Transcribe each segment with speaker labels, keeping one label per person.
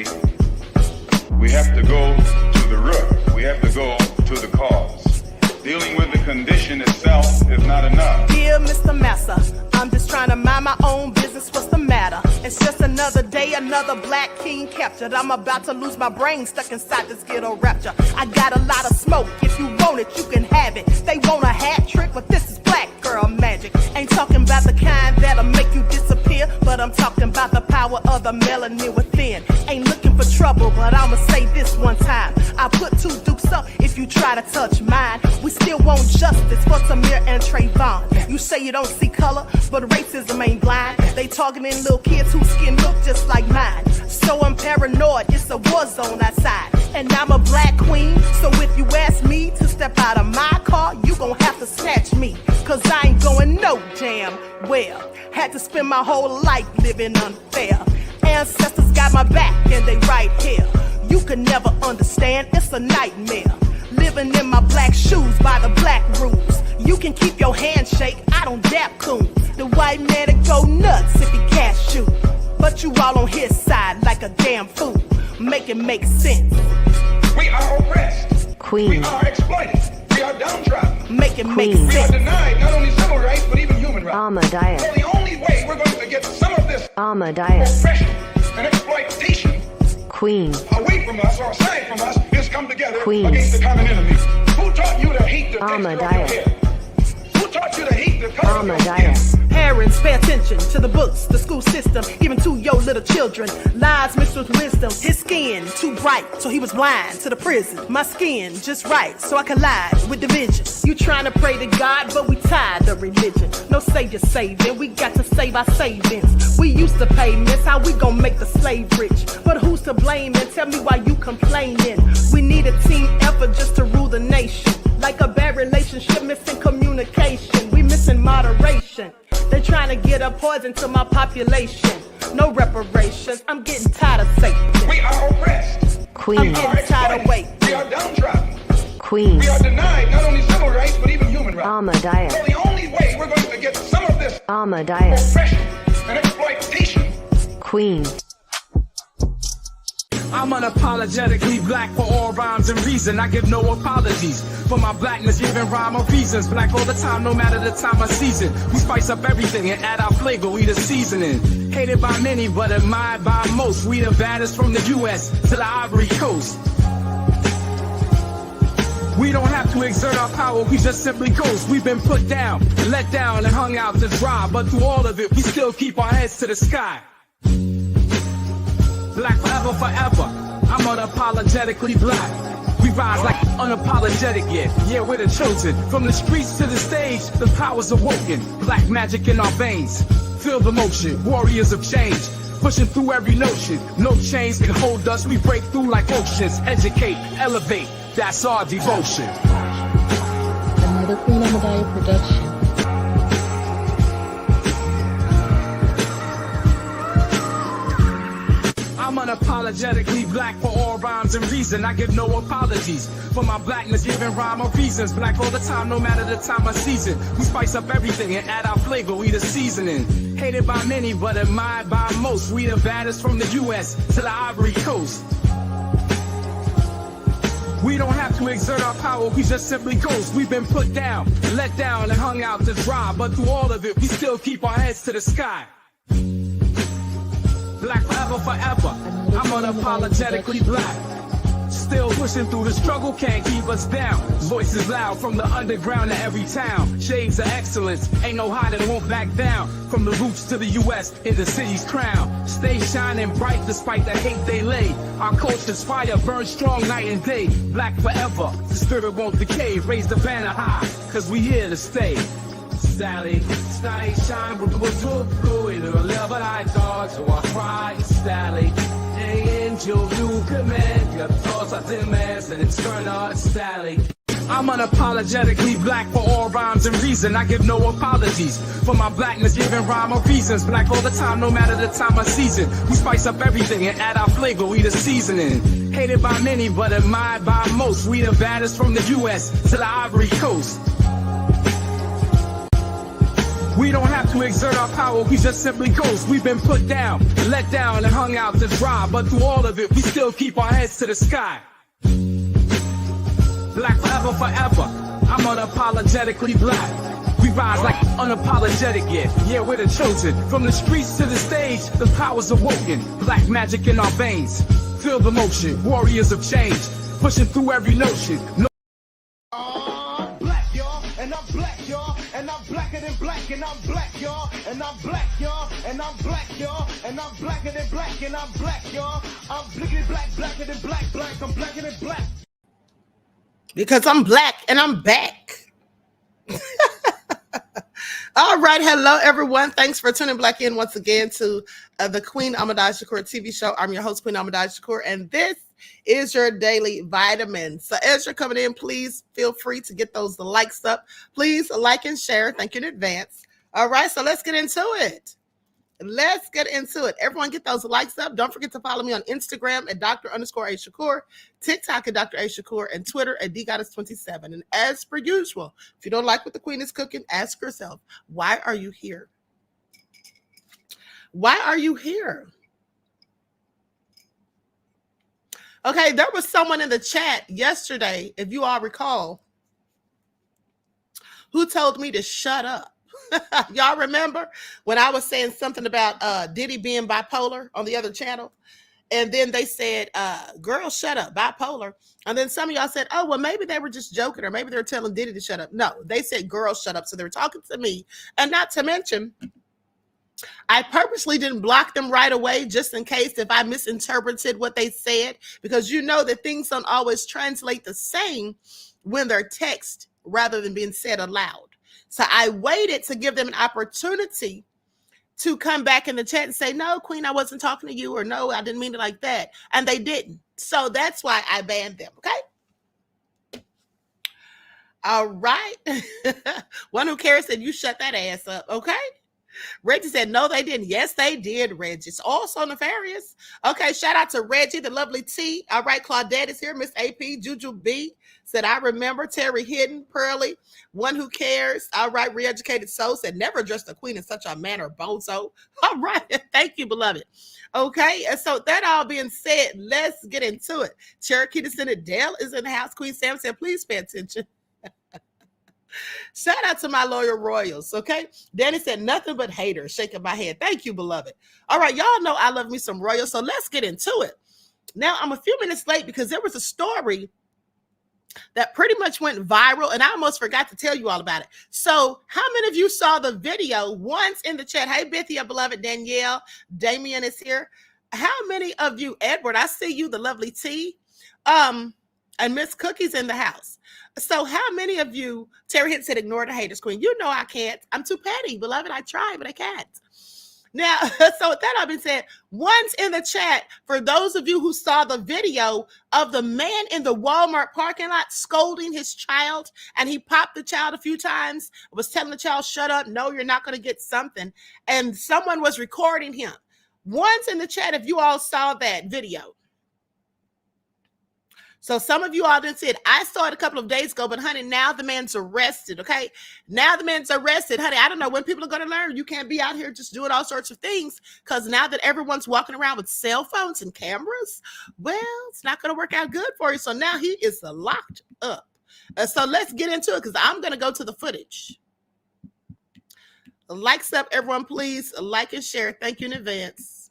Speaker 1: see, we have to go to the root. We have to go to the cause. Dealing with the condition itself is not enough.
Speaker 2: Dear Mr. Massa, I'm just trying to mind my own business. What's the matter? It's just another day, another black king captured. I'm about to lose my brain, stuck inside this ghetto rapture. I got a lot of smoke. If you want it, you can have it. They want a hat trick, but this is black girl magic. Ain't talking about the kind that'll make you disappear, but I'm talking about the power of the melanin within. Ain't looking for trouble, but I'ma say this one time. I put two dukes up if you try to touch mine. We still want justice for Samir and Trayvon. You say you don't see color, but racism ain't blind. They targeting little kids whose skin look just like mine. So I'm paranoid, it's a war zone outside. And I'm a black queen, so if you ask me to step out of my car, you gon' have to snatch me. Cause I ain't going no damn well. Had to spend my whole life living unfair. Ancestors got my back and they right here. You can never understand, it's a nightmare. Living in my black shoes by the black rules. You can keep your handshake, I don't dap coons. The white man to go nuts if he cash you. But you all on his side like a damn fool. Make it make sense.
Speaker 1: We are oppressed.
Speaker 3: Queen.
Speaker 1: We are exploited. We are downtrodden.
Speaker 2: Make it make
Speaker 1: We are
Speaker 2: sense.
Speaker 1: denied not only civil rights, but even human rights.
Speaker 3: Ahmadiyyah.
Speaker 1: So the only way we're going to get some of this
Speaker 3: Ahmadiyyah.
Speaker 1: oppression and exploitation
Speaker 3: Queen.
Speaker 1: away from us or aside from us is come together
Speaker 3: Queen.
Speaker 1: against the common enemy. Who taught you to hate the texture of your
Speaker 3: Ahmadiyyah.
Speaker 1: hair? Who taught you to hate the color of your skin?
Speaker 3: Ahmadiyyah.
Speaker 2: Parents, pay attention to the books, the school system, even to your little children. Lies mixed with wisdom. His skin too bright, so he was blind to the prison. My skin just right, so I collide with division. You trying to pray to God, but we tired of religion. No savior saving, we got to save our savings. We used to pay miss, how we gon' make the slave rich? But who's to blame, and tell me why you complaining? We need a team effort just to rule the nation. Like a bad relationship, missing communication. We missing moderation. They trying to get a poison to my population. No reparations, I'm getting tired of Satan.
Speaker 1: We are oppressed.
Speaker 3: Queen.
Speaker 2: I'm getting tired of waiting.
Speaker 1: We are downtrodden.
Speaker 3: Queen.
Speaker 1: We are denied not only civil rights, but even human rights.
Speaker 3: Ahmadiyyah.
Speaker 1: So the only way we're going to get some of this
Speaker 3: Ahmadiyyah.
Speaker 1: oppression and exploitation.
Speaker 3: Queen.
Speaker 4: I'm unapologetically black for all rhymes and reason. I give no apologies for my blackness, giving rhyme or reasons. Black all the time, no matter the time of season. We spice up everything and add our flavor, we the seasoning. Hated by many, but admired by most. We the baddest from the US to the Ivory Coast. We don't have to exert our power, we just simply coast. We've been put down, let down, and hung out to dry. But through all of it, we still keep our heads to the sky. Black forever, forever. I'm unapologetically black. We rise like unapologetic, yeah, we're the chosen. From the streets to the stage, the power's awoken. Black magic in our veins. Feel the motion, warriors of change. Pushing through every notion. No chains can hold us, we break through like oceans. Educate, elevate, that's our devotion.
Speaker 5: Another Queen Ahmadiyyah production.
Speaker 4: I'm unapologetically black for all rhymes and reason. I give no apologies for my blackness, giving rhyme or reasons. Black all the time, no matter the time of season. We spice up everything and add our flavor, we the seasoning. Hated by many, but admired by most. We the baddest from the US to the Ivory Coast. We don't have to exert our power, we just simply coast. We've been put down, let down, and hung out to dry. But through all of it, we still keep our heads to the sky. Black forever, forever. I'm unapologetically black. Still pushing through the struggle, can't keep us down. Voices loud from the underground to every town. Shades of excellence, ain't no hiding, won't back down. From the roots to the US, in the city's crown. Stay shining bright despite the hate they lay. Our culture's fire burns strong night and day. Black forever, the spirit won't decay. Raise the banner high, cause we here to stay. Sally, stay shine, we're going to level I thought, so I cry, Sally. Angel, you command, your thoughts are demands, and it's turn on, Sally. I'm unapologetically black for all rhymes and reason. I give no apologies for my blackness, giving rhyme or reasons. Black all the time, no matter the time of season. We spice up everything and add our flavor, we the seasoning. Hated by many, but admired by most. We the baddest from the US to the Ivory Coast. We don't have to exert our power, we just simply ghost. We've been put down, let down, and hung out to dry. But through all of it, we still keep our heads to the sky. Black forever, forever. I'm unapologetically black. We rise like unapologetic, yeah, we're the chosen. From the streets to the stage, the power's awoken. Black magic in our veins. Feel the motion, warriors of change. Pushing through every notion.
Speaker 6: Black, y'all, and I'm black, y'all, and I'm blacker than black, and I'm black, y'all, and I'm black, y'all, and I'm black, y'all, and I'm blacker than black, and I'm black, y'all. I'm blickety black, blacker than black, black, I'm blacker than black.
Speaker 2: Because I'm black and I'm back. All right. Hello, everyone. Thanks for tuning back in once again to the Queen Ahmadiyyah Shakur TV show. I'm your host, Queen Ahmadiyyah Shakur, and this is your daily vitamin. So as you're coming in, please feel free to get those likes up. Please like and share. Thank you in advance. All right. So let's get into it. Let's get into it. Everyone get those likes up. Don't forget to follow me on Instagram at Dr._A_Shakur, TikTok at Dr. A Shakur, and Twitter at DGoddess27. And as per usual, if you don't like what the Queen is cooking, ask yourself, why are you here? Why are you here? Okay, there was someone in the chat yesterday, if you all recall, who told me to shut up. Y'all remember when I was saying something about Diddy being bipolar on the other channel? And then they said, girl, shut up, bipolar. And then some of y'all said, oh, well, maybe they were just joking, or maybe they were telling Diddy to shut up. No, they said, girl, shut up. So they were talking to me. And not to mention, I purposely didn't block them right away just in case if I misinterpreted what they said, because you know that things don't always translate the same when they're text rather than being said aloud. So I waited to give them an opportunity to come back in the chat and say, no, Queen, I wasn't talking to you, or no, I didn't mean it like that. And they didn't. So that's why I banned them. Okay. All right. One who cares said, you shut that ass up. Okay. Reggie said, no, they didn't. Yes, they did, Reggie. It's also nefarious. Okay, shout out to Reggie, the lovely T. All right, Claudette is here. Miss AP, Juju B said, I remember. Terry Hidden, Pearly, One Who Cares. All right, Reeducated Soul said, never addressed the Queen in such a manner, bozo. All right, thank you, beloved. Okay, and so that all being said, let's get into it. Cherokee Descendant Dale is in the house. Queen Sam said, please pay attention. Shout out to my loyal royals, okay? Danny said, nothing but haters, shaking my head. Thank you, beloved. All right, y'all know I love me some royals, so let's get into it. Now, I'm a few minutes late because there was a story that pretty much went viral, and I almost forgot to tell you all about it. So how many of you saw the video once in the chat? Hey, Bethia, beloved Danielle, Damien is here. How many of you, Edward, I see you, the lovely T, and Miss Cookie's in the house. So how many of you, Terry Hit said, ignore the haters, Queen. You know I can't. I'm too petty, beloved. I try, but I can't. Now, so with that, I've been said, once in the chat, for those of you who saw the video of the man in the Walmart parking lot scolding his child, and he popped the child a few times, was telling the child, shut up, no, you're not going to get something. And someone was recording him. Once in the chat, if you all saw that video. So some of you all didn't see it. I saw it a couple of days ago, but honey, now the man's arrested, okay? Now the man's arrested. Honey, I don't know when people are going to learn. You can't be out here just doing all sorts of things, because now that everyone's walking around with cell phones and cameras, well, it's not going to work out good for you. So now he is locked up. So let's get into it, because I'm going to go to the footage. Likes up, everyone, please. Like and share. Thank you in advance.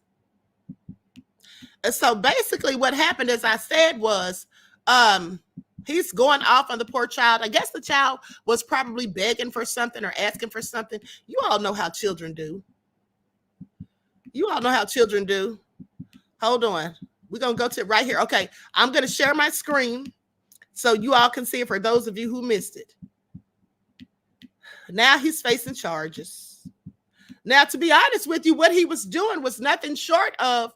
Speaker 2: So basically what happened, as I said, was he's going off on the poor child. I guess the child was probably begging for something or asking for something. You all know how children do. You all know how children do. Hold on. We're going to go to right here. Okay. I'm going to share my screen so you all can see it for those of you who missed it. Now he's facing charges. Now, to be honest with you, what he was doing was nothing short of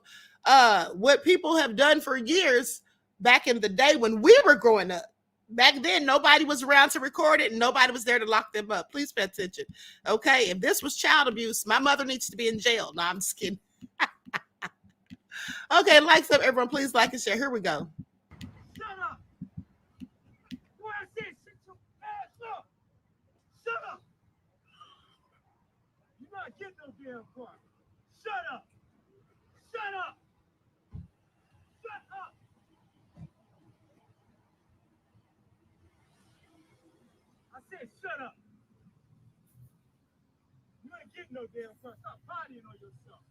Speaker 2: what people have done for years back in the day when we were growing up. Back then, nobody was around to record it and nobody was there to lock them up. Please pay attention. Okay, if this was child abuse, my mother needs to be in jail. No, I'm just kidding. Okay, likes up, everyone. Please like and share. Here we go.
Speaker 6: Shut up. What I said, shut your ass up. Shut up. damn car. Shut up. Shut up. Shut up. I said shut up. You ain't getting no damn car. Stop partying on yourself.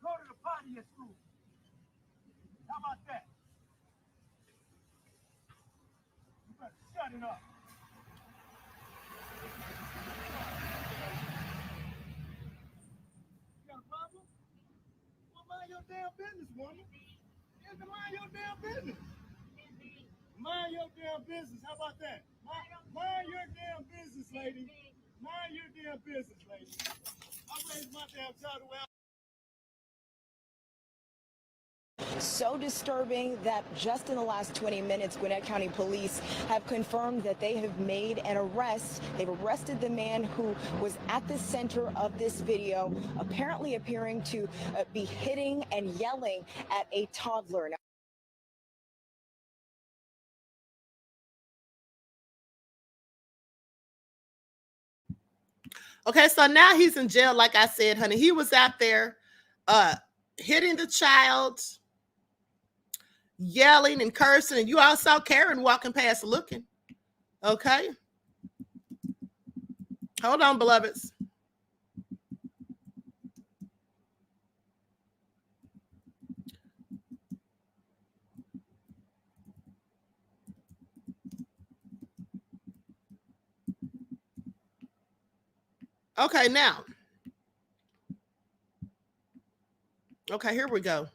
Speaker 6: Go to the party at school. How about that? You better shut it up. You got a problem? Well, mind your damn business, woman. You have to mind your damn business. Mind your damn business. How about that? Mind your damn business, lady. Mind your damn business, lady. I raised my damn child well.
Speaker 7: So disturbing that just in the last 20 minutes, Gwinnett County Police have confirmed that they have made an arrest. They've arrested the man who was at the center of this video, apparently appearing to be hitting and yelling at a toddler. Now,
Speaker 8: okay, so now he's in jail, like I said, honey. He was out there hitting the child, yelling and cursing, and you all saw Karen walking past looking. Okay. Hold on, beloveds. Okay, now. Okay, here we go.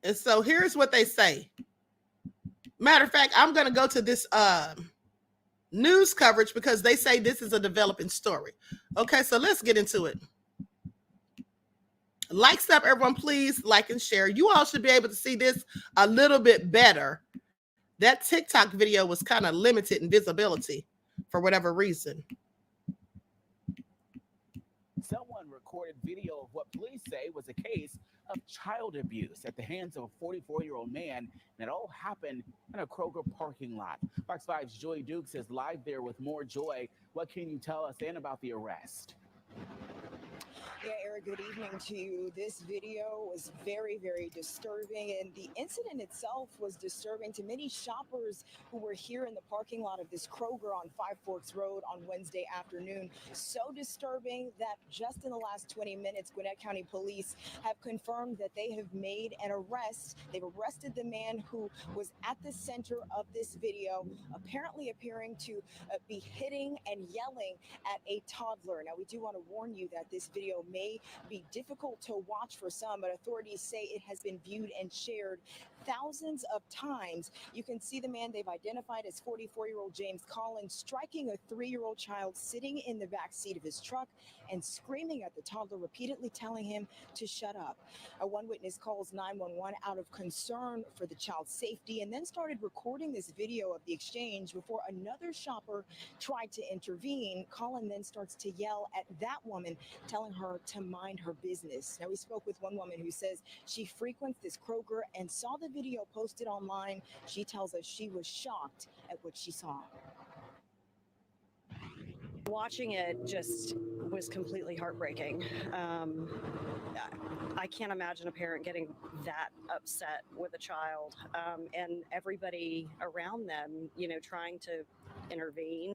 Speaker 8: And so here's what they say. Matter of fact, I'm going to go to this news coverage because they say this is a developing story. Okay, so let's get into it. Likes up, everyone, please like and share. You all should be able to see this a little bit better. That TikTok video was kind of limited in visibility for whatever reason.
Speaker 9: Someone recorded video of what police say was a case of child abuse at the hands of a 44-year-old man, and it all happened in a Kroger parking lot. Fox 5's Joy Dukes is live there with more. Joy, what can you tell us and about the arrest?
Speaker 7: Yeah, Eric, good evening to you. This video was very, very disturbing, and the incident itself was disturbing to many shoppers who were here in the parking lot of this Kroger on Five Forks Road on Wednesday afternoon. So disturbing that just in the last 20 minutes, Gwinnett County Police have confirmed that they have made an arrest. They've arrested the man who was at the center of this video, apparently appearing to be hitting and yelling at a toddler. Now, we do want to warn you that this video may be difficult to watch for some, but authorities say it has been viewed and shared thousands of times. You can see the man they've identified as 44-year-old James Collins striking a 3-year-old child sitting in the back seat of his truck and screaming at the toddler, repeatedly telling him to shut up. One witness calls 911 out of concern for the child's safety and then started recording this video of the exchange before another shopper tried to intervene. Collins then starts to yell at that woman, telling her to mind her business. Now, we spoke with one woman who says she frequents this Kroger and saw the video posted online. She tells us she was shocked at what she saw.
Speaker 10: Watching it just was completely heartbreaking. I can't imagine a parent getting that upset with a child, and everybody around them, trying to intervene.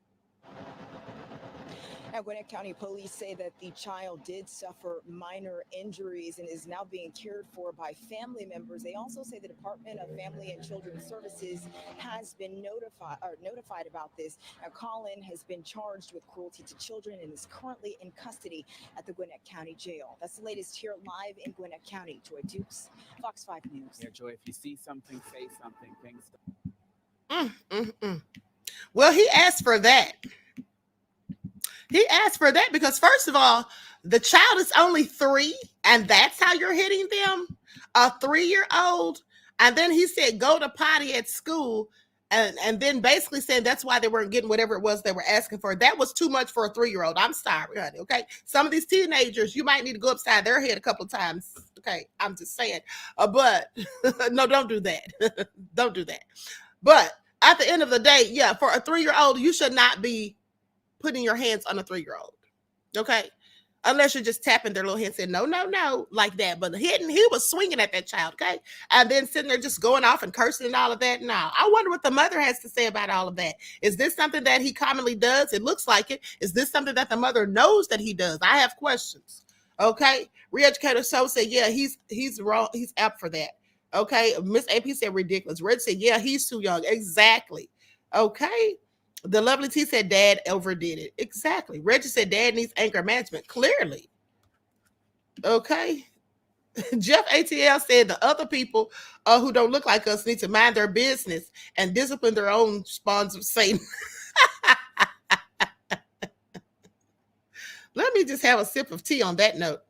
Speaker 7: Now, Gwinnett County Police say that the child did suffer minor injuries and is now being cared for by family members. They also say the Department of Family and Children's Services has been notified about this. Now, Colin has been charged with cruelty to children and is currently in custody at the Gwinnett County Jail. That's the latest here live in Gwinnett County. Joy Dukes, Fox 5 News.
Speaker 9: Yeah, Joy, if you see something, say something. Things.
Speaker 8: Well, he asked for that. He asked for that because, first of all, the child is only 3, and that's how you're hitting them, a 3-year-old. And then he said, go to potty at school, and then basically said that's why they weren't getting whatever it was they were asking for. That was too much for a 3-year-old. I'm sorry, honey, okay? Some of these teenagers, you might need to go upside their head a couple of times, okay? I'm just saying. But, no, don't do that. Don't do that. But at the end of the day, yeah, for a 3-year-old, you should not be putting your hands on a 3-year-old. Okay. unless you're just tapping their little head saying, no, no, no, like that. But hitting, he was swinging at that child, okay? And then sitting there just going off and cursing and all of that. No, I wonder what the mother has to say about all of that. Is this something that he commonly does? It looks like it. Is this something that the mother knows that he does? I have questions, okay? Re-educator So said, yeah, he's wrong. He's apt for that, okay? Miss AP said ridiculous. Red said, yeah, he's too young. Exactly, okay? The lovely T said dad overdid it. Exactly. Reggie said dad needs anger management. Clearly. Okay. Jeff ATL said the other people who don't look like us need to mind their business and discipline their own spawns of Satan. Let me just have a sip of tea on that note.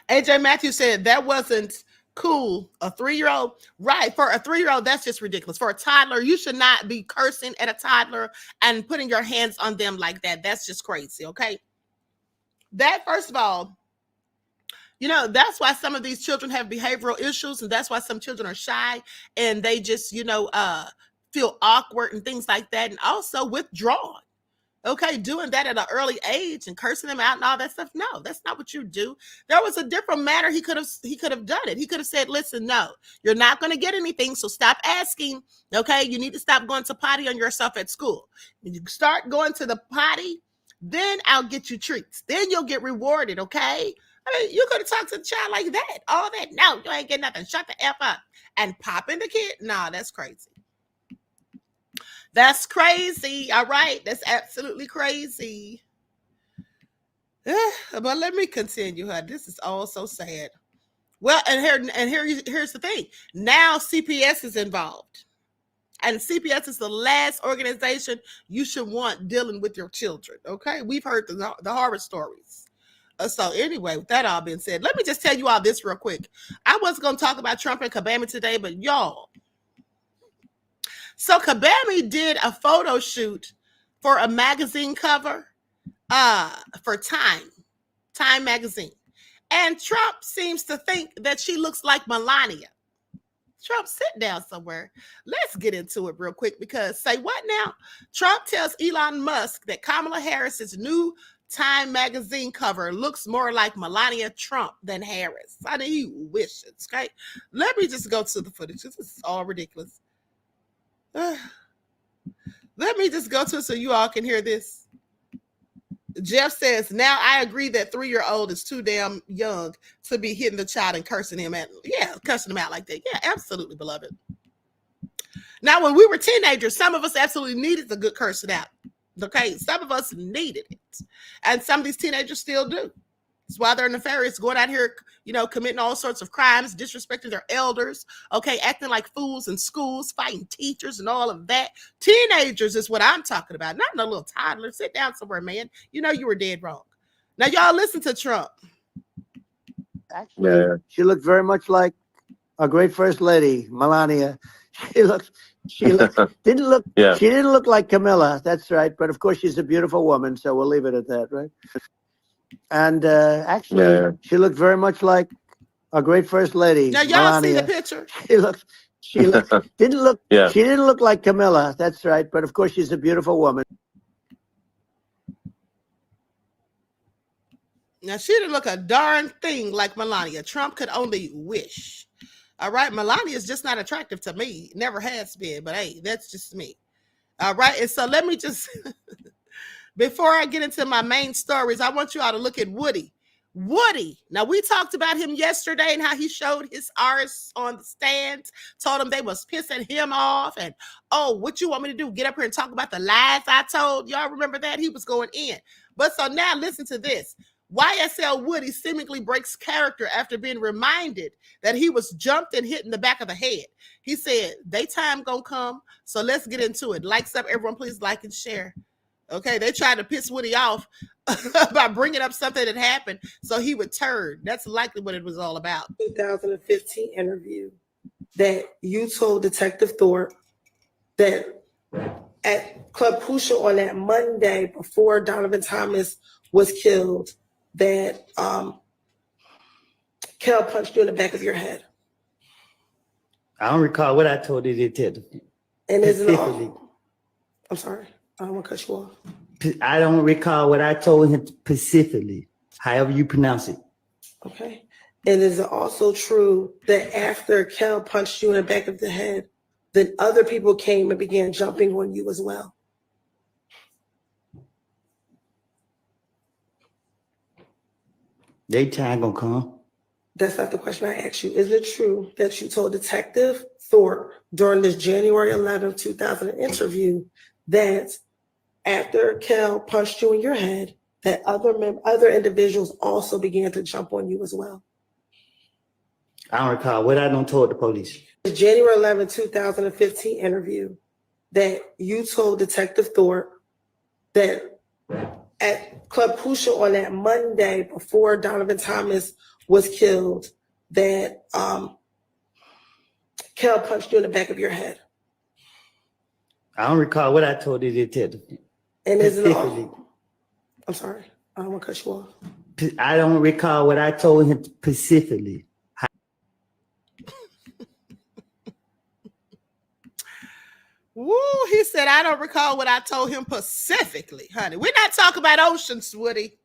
Speaker 8: AJ Matthews said that wasn't cool. A 3-year-old, right? For a 3-year-old, that's just ridiculous. For a toddler, you should not be cursing at a toddler and putting your hands on them like that. That's just crazy, okay? That, first of all, you know, that's why some of these children have behavioral issues, and that's why some children are shy and they just, you know, feel awkward and things like that, and also withdrawn. Okay, doing that at an early age and cursing them out and all that stuff. No, that's not what you do. There was a different manner he could have done it. He could have said, listen, no, you're not going to get anything, so stop asking. Okay, you need to stop going to potty on yourself at school. When you start going to the potty, then I'll get you treats. Then you'll get rewarded, okay? I mean, you could have talked to the child like that. All that. No, you ain't getting nothing. Shut the F up. And popping the kid. No, that's crazy. That's crazy. All right. That's absolutely crazy. But let me continue. This is all so sad. Well, here's the thing. Now CPS is involved. And CPS is the last organization you should want dealing with your children. Okay. We've heard the horror stories. So anyway, with that all being said, let me just tell you all this real quick. I wasn't going to talk about Trump and Kabami today, but y'all. So Kabami did a photo shoot for a magazine cover for Time magazine. And Trump seems to think that she looks like Melania. Trump, sit down somewhere. Let's get into it real quick because say what now? Trump tells Elon Musk that Kamala Harris's new Time magazine cover looks more like Melania Trump than Harris. I mean, he wishes, okay? Let me just go to the footage. This is all ridiculous. Let me just go to it so you all can hear this. Jeff says, now I agree that 3-year-old is too damn young to be hitting the child and cursing him cursing him out like that. Yeah, absolutely, beloved. Now, when we were teenagers, some of us absolutely needed the good cursing out. Okay, some of us needed it. And some of these teenagers still do. That's why they're nefarious, going out here, you know, committing all sorts of crimes, disrespecting their elders, okay, acting like fools in schools, fighting teachers and all of that. Teenagers is what I'm talking about, not no little toddler. Sit down somewhere, man. You know you were dead wrong. Now, y'all listen to Trump.
Speaker 11: Actually, she looked very much like our great first lady, Melania. She didn't look like Camilla. That's right. But of course, she's a beautiful woman, so we'll leave it at that, right? And actually, she looked very much like our great first lady.
Speaker 8: Now y'all
Speaker 11: Melania.
Speaker 8: see the picture.
Speaker 11: She didn't look like Camilla. That's right. But of course, she's a beautiful woman.
Speaker 8: Now she didn't look a darn thing like Melania. Trump could only wish. All right, Melania is just not attractive to me. Never has been. But hey, that's just me. All right, and so let me just. Before I get into my main stories, I want you all to look at Woody. Woody. Now, we talked about him yesterday and how he showed his artists on the stands, told them they was pissing him off. And, oh, what you want me to do? Get up here and talk about the lies I told? Y'all remember that? He was going in. But so now listen to this. YSL Woody seemingly breaks character after being reminded that he was jumped and hit in the back of the head. He said, they time gonna come, so let's get into it. Likes up, everyone, please like and share. Okay, they tried to piss Woody off by bringing up something that happened so he would turn. That's likely what it was all about.
Speaker 12: 2015 interview that you told Detective Thorpe that at Club Crucial on that Monday before Donovan Thomas was killed, that Kel punched you in the back of your head.
Speaker 11: I don't recall what I told you they did.
Speaker 12: And isn't all. I'm sorry. I don't want to cut you off.
Speaker 13: I don't recall what I told him specifically, however you pronounce it.
Speaker 12: Okay. And is it also true that after Kel punched you in the back of the head, then other people came and began jumping on you as well?
Speaker 13: They time gonna come.
Speaker 12: That's not the question I asked you. Is it true that you told Detective Thorpe during this January 11, 2000 interview that after Kel punched you in your head, that other individuals also began to jump on you as well?
Speaker 13: I don't recall what I done told the police.
Speaker 12: The January 11, 2015 interview that you told Detective Thorpe that at Club Pusha on that Monday before Donovan Thomas was killed, that Kel punched you in the back of your head.
Speaker 13: I don't recall what I told the detective.
Speaker 12: And is it all? I'm sorry, I don't want to cut you off.
Speaker 13: I don't recall what I told him specifically.
Speaker 8: Woo, he said, I don't recall what I told him specifically, honey. We're not talking about oceans, Woody.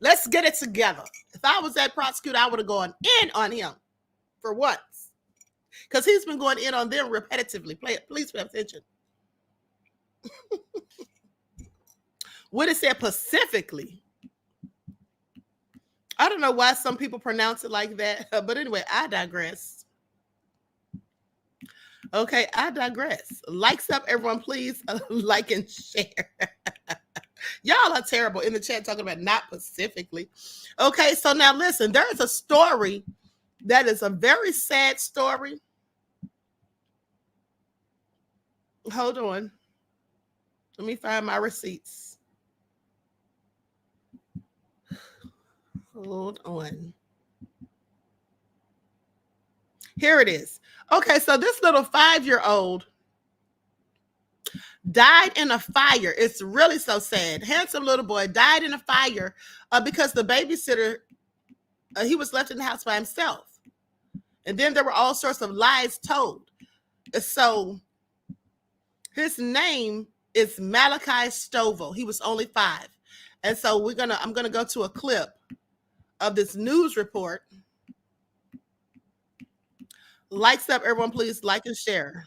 Speaker 8: Let's get it together. If I was that prosecutor, I would have gone in on him for once. Because he's been going in on them repetitively. Please pay attention. Woody said specifically. I don't know why some people pronounce it like that. But anyway, I digress. Okay, I digress. Likes up, everyone, please. Like and share. Y'all are terrible in the chat talking about not specifically. Okay, so now listen, there is a story that is a very sad story. Hold on. Let me find my receipts. Hold on. Here it is. Okay, so this little 5-year-old died in a fire. It's really so sad. Handsome little boy died in a fire because the babysitter, he was left in the house by himself. And then there were all sorts of lies told. So his name is Malakai Stovall. He was only 5. And so I'm gonna go to a clip of this news report. Likes up, everyone, please like and share.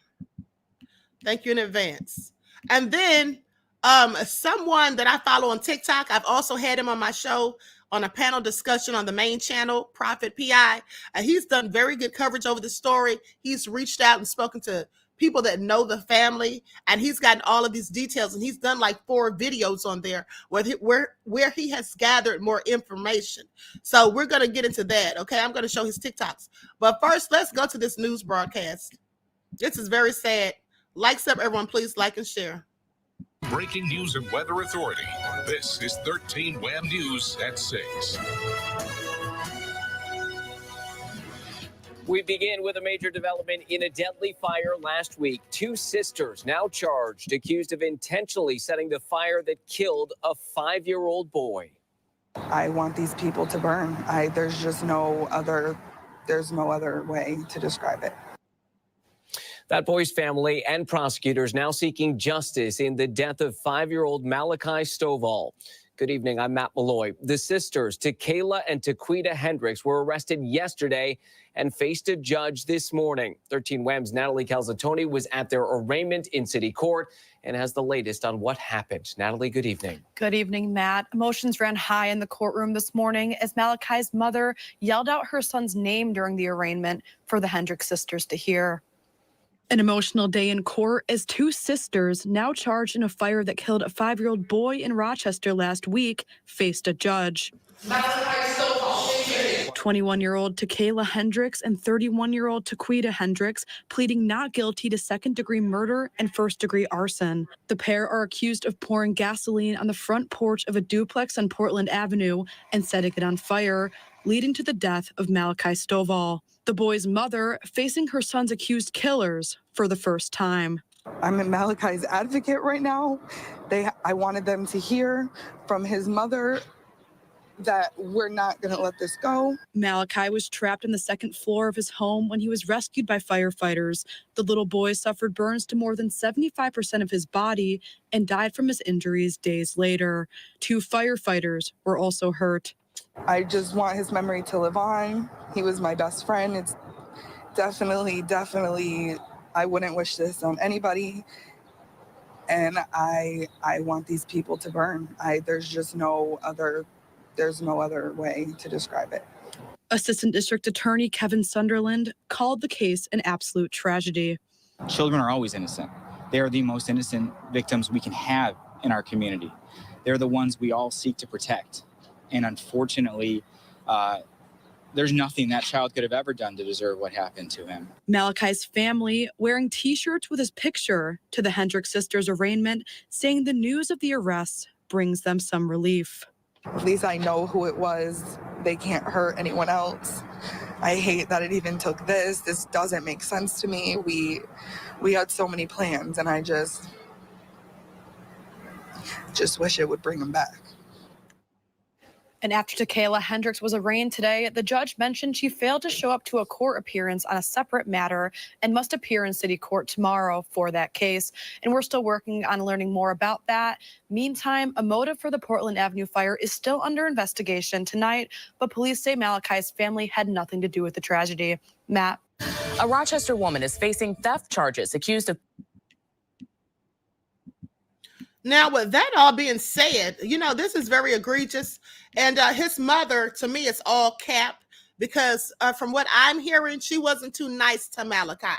Speaker 8: Thank you in advance. And then someone that I follow on TikTok, I've also had him on my show on a panel discussion on the main channel, Prophet PI. He's done very good coverage over the story. He's reached out and spoken to people that know the family, and he's gotten all of these details, and he's done like 4 videos on there where he has gathered more information. So we're going to get into that. Okay, I'm going to show his TikToks. But first, let's go to this news broadcast. This is very sad. Likes up, everyone, please like and share.
Speaker 14: Breaking news and weather authority. This is 13 Wham News at 6.
Speaker 15: We begin with a major development in a deadly fire last week. 2 sisters now charged, accused of intentionally setting the fire that killed a 5-year-old boy.
Speaker 16: I want these people to burn. There's no other way to describe it.
Speaker 15: That boy's family and prosecutors now seeking justice in the death of 5-year-old Malakai Stovall. Good evening, I'm Matt Malloy. The sisters, Takayla and Taquita Hendricks, were arrested yesterday and faced a judge this morning. 13 Wham's Natalie Calzatoni was at their arraignment in city court and has the latest on what happened. Natalie, good evening.
Speaker 17: Good evening, Matt. Emotions ran high in the courtroom this morning as Malakai's mother yelled out her son's name during the arraignment for the Hendricks sisters to hear. An emotional day in court as 2 sisters, now charged in a fire that killed a 5-year-old boy in Rochester last week, faced a judge. 21-year-old Takayla Hendricks and 31-year-old Taquita Hendricks pleading not guilty to second-degree murder and first-degree arson. The pair are accused of pouring gasoline on the front porch of a duplex on Portland Avenue and setting it on fire, leading to the death of Malakai Stovall. The boy's mother facing her son's accused killers for the first time.
Speaker 16: I'm Malakai's advocate right now. I wanted them to hear from his mother that we're not going to let this go.
Speaker 17: Malakai was trapped on the second floor of his home when he was rescued by firefighters. The little boy suffered burns to more than 75% of his body and died from his injuries days later. 2 firefighters were also hurt.
Speaker 16: I just want his memory to live on. He was my best friend. It's definitely, I wouldn't wish this on anybody. And I want these people to burn. There's no other way to describe it.
Speaker 17: Assistant District Attorney Kevin Sunderland called the case an absolute tragedy.
Speaker 18: Children are always innocent. They are the most innocent victims we can have in our community. They're the ones we all seek to protect. And unfortunately, there's nothing that child could have ever done to deserve what happened to him.
Speaker 17: Malakai's family wearing T-shirts with his picture to the Hendricks sisters' arraignment, saying the news of the arrests brings them some relief.
Speaker 16: At least I know who it was. They can't hurt anyone else. I hate that it even took this. This doesn't make sense to me. We had so many plans, and I just wish it would bring them back.
Speaker 17: And after Takayla Hendricks was arraigned today, the judge mentioned she failed to show up to a court appearance on a separate matter and must appear in city court tomorrow for that case. And we're still working on learning more about that. Meantime, a motive for the Portland Avenue fire is still under investigation tonight, but police say Malakai's family had nothing to do with the tragedy. Matt.
Speaker 19: A Rochester woman is facing theft charges, accused of...
Speaker 8: Now, with that all being said, this is very egregious. And his mother, to me, is all cap because from what I'm hearing, she wasn't too nice to Malakai.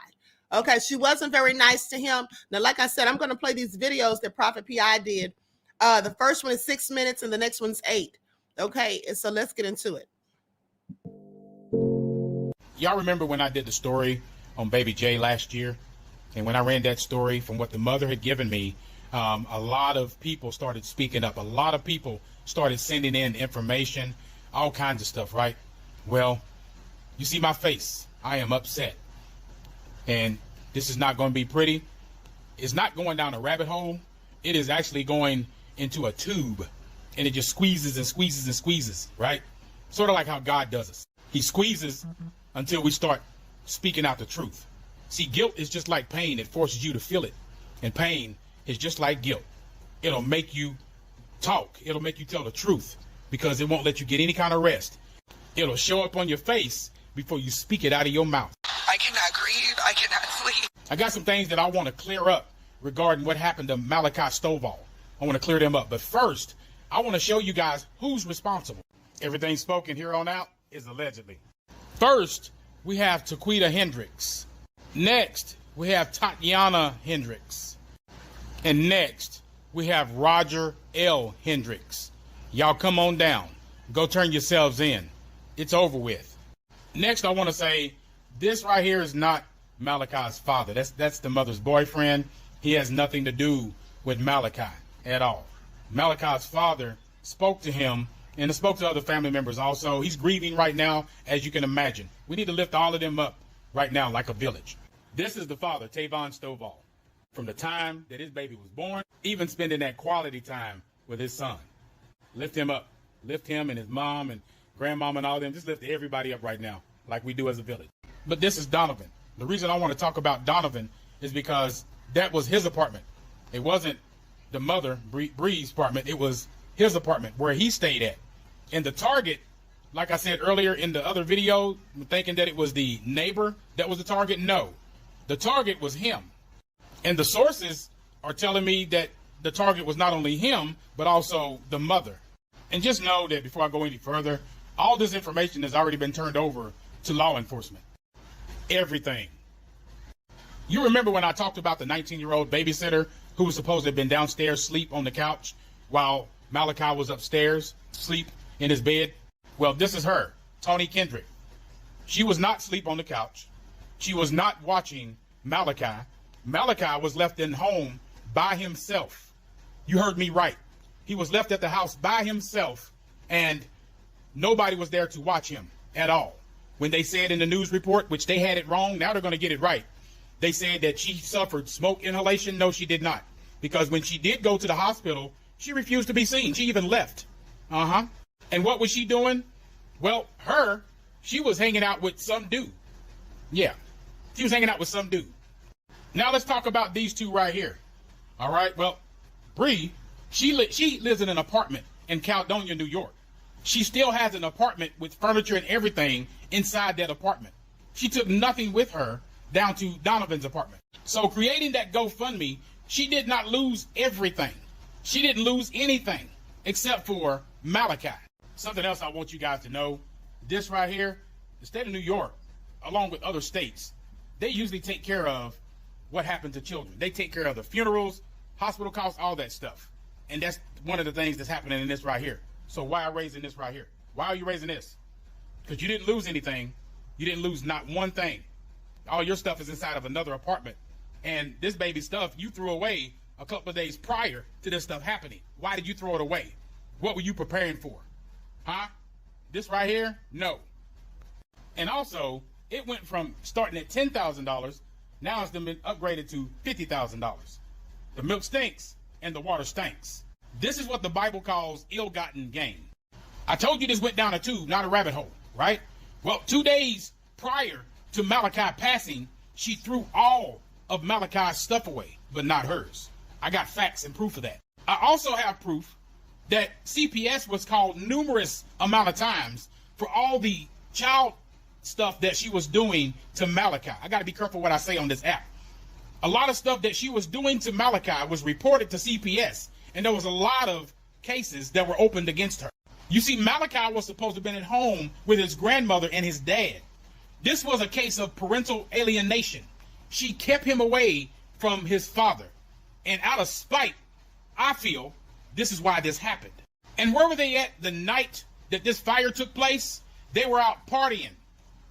Speaker 8: Okay, she wasn't very nice to him. Now, like I said, I'm going to play these videos that Prophet P.I. did. The first one is 6 minutes and the next one's 8. Okay, so let's get into it.
Speaker 20: Y'all remember when I did the story on Baby J last year? And when I ran that story from what the mother had given me, a lot of people started speaking up. A lot of people started sending in information, all kinds of stuff, right? Well, you see my face. I am upset. And this is not going to be pretty. It's not going down a rabbit hole. It is actually going into a tube. And it just squeezes and squeezes and squeezes, right? Sort of like how God does us. He squeezes until we start speaking out the truth. See, guilt is just like pain. It forces you to feel it. And pain is just like guilt. It'll make you talk. It'll make you tell the truth because it won't let you get any kind of rest. It'll show up on your face before you speak it out of your mouth.
Speaker 16: I cannot grieve. I cannot sleep.
Speaker 20: I got some things that I want to clear up regarding what happened to Malakai Stovall. I want to clear them up. But first, I want to show you guys who's responsible. Everything spoken here on out is allegedly. First, we have Taquita Hendricks. Next, we have Tatiana Hendricks. And next, we have Roger L. Hendricks. Y'all come on down. Go turn yourselves in. It's over with. Next, I want to say this right here is not Malakai's father. That's the mother's boyfriend. He has nothing to do with Malakai at all. Malakai's father spoke to him and spoke to other family members also. He's grieving right now, as you can imagine. We need to lift all of them up right now like a village. This is the father, Tavon Stovall. From the time that his baby was born, even spending that quality time with his son. Lift him up. Lift him and his mom and grandmom and all them. Just lift everybody up right now, like we do as a village. But this is Donovan. The reason I want to talk about Donovan is because that was his apartment. It wasn't the mother, Bree's apartment. It was his apartment where he stayed at. And the target, like I said earlier in the other video, thinking that it was the neighbor that was the target. No, the target was him. And the sources are telling me that the target was not only him, but also the mother. And just know that before I go any further, all this information has already been turned over to law enforcement. Everything. You remember when I talked about the 19-year-old babysitter who was supposed to have been downstairs asleep on the couch while Malakai was upstairs, asleep in his bed? Well, this is her, Toni Kendrick. She was not asleep on the couch. She was not watching Malakai. Malakai was left in home by himself. You heard me right. He was left at the house by himself, and nobody was there to watch him at all. When they said in the news report, which they had it wrong, now they're going to get it right. They said that she suffered smoke inhalation. No, she did not. Because when she did go to the hospital, she refused to be seen. She even left. And what was she doing? Well, she was hanging out with some dude. Yeah, she was hanging out with some dude. Now let's talk about these two right here. All right, well, Bree, she lives in an apartment in Caledonia, New York. She still has an apartment with furniture and everything inside that apartment. She took nothing with her down to Donovan's apartment. So creating that GoFundMe, she did not lose everything. She didn't lose anything except for Malakai. Something else I want you guys to know, this right here, the state of New York, along with other states, they usually take care of what happened to children. They take care of the funerals, hospital costs, all that stuff. And that's one of the things that's happening in this right here. So why are you raising this right here? Why are you raising this? Because you didn't lose anything. You didn't lose not one thing. All your stuff is inside of another apartment. And this baby stuff you threw away a couple of days prior to this stuff happening. Why did you throw it away? What were you preparing for? Huh? This right here? No. And also, it went from starting at $10,000, now it's been upgraded to $50,000. The milk stinks and the water stinks. This is what the Bible calls ill-gotten gain. I told you this went down a tube, not a rabbit hole, right? Well, 2 days prior to Malakai passing, she threw all of Malakai's stuff away, but not hers. I got facts and proof of that. I also have proof that CPS was called numerous amount of times for all the child stuff that she was doing to Malakai. I got to be careful what I say on this app. A lot of stuff that she was doing to Malakai was reported to CPS, and there was a lot of cases that were opened against her. You see, Malakai was supposed to have been at home with his grandmother and his dad. This was a case of parental alienation. She kept him away from his father. And out of spite, I feel this is why this happened. And where were they at the night that this fire took place? They were out partying.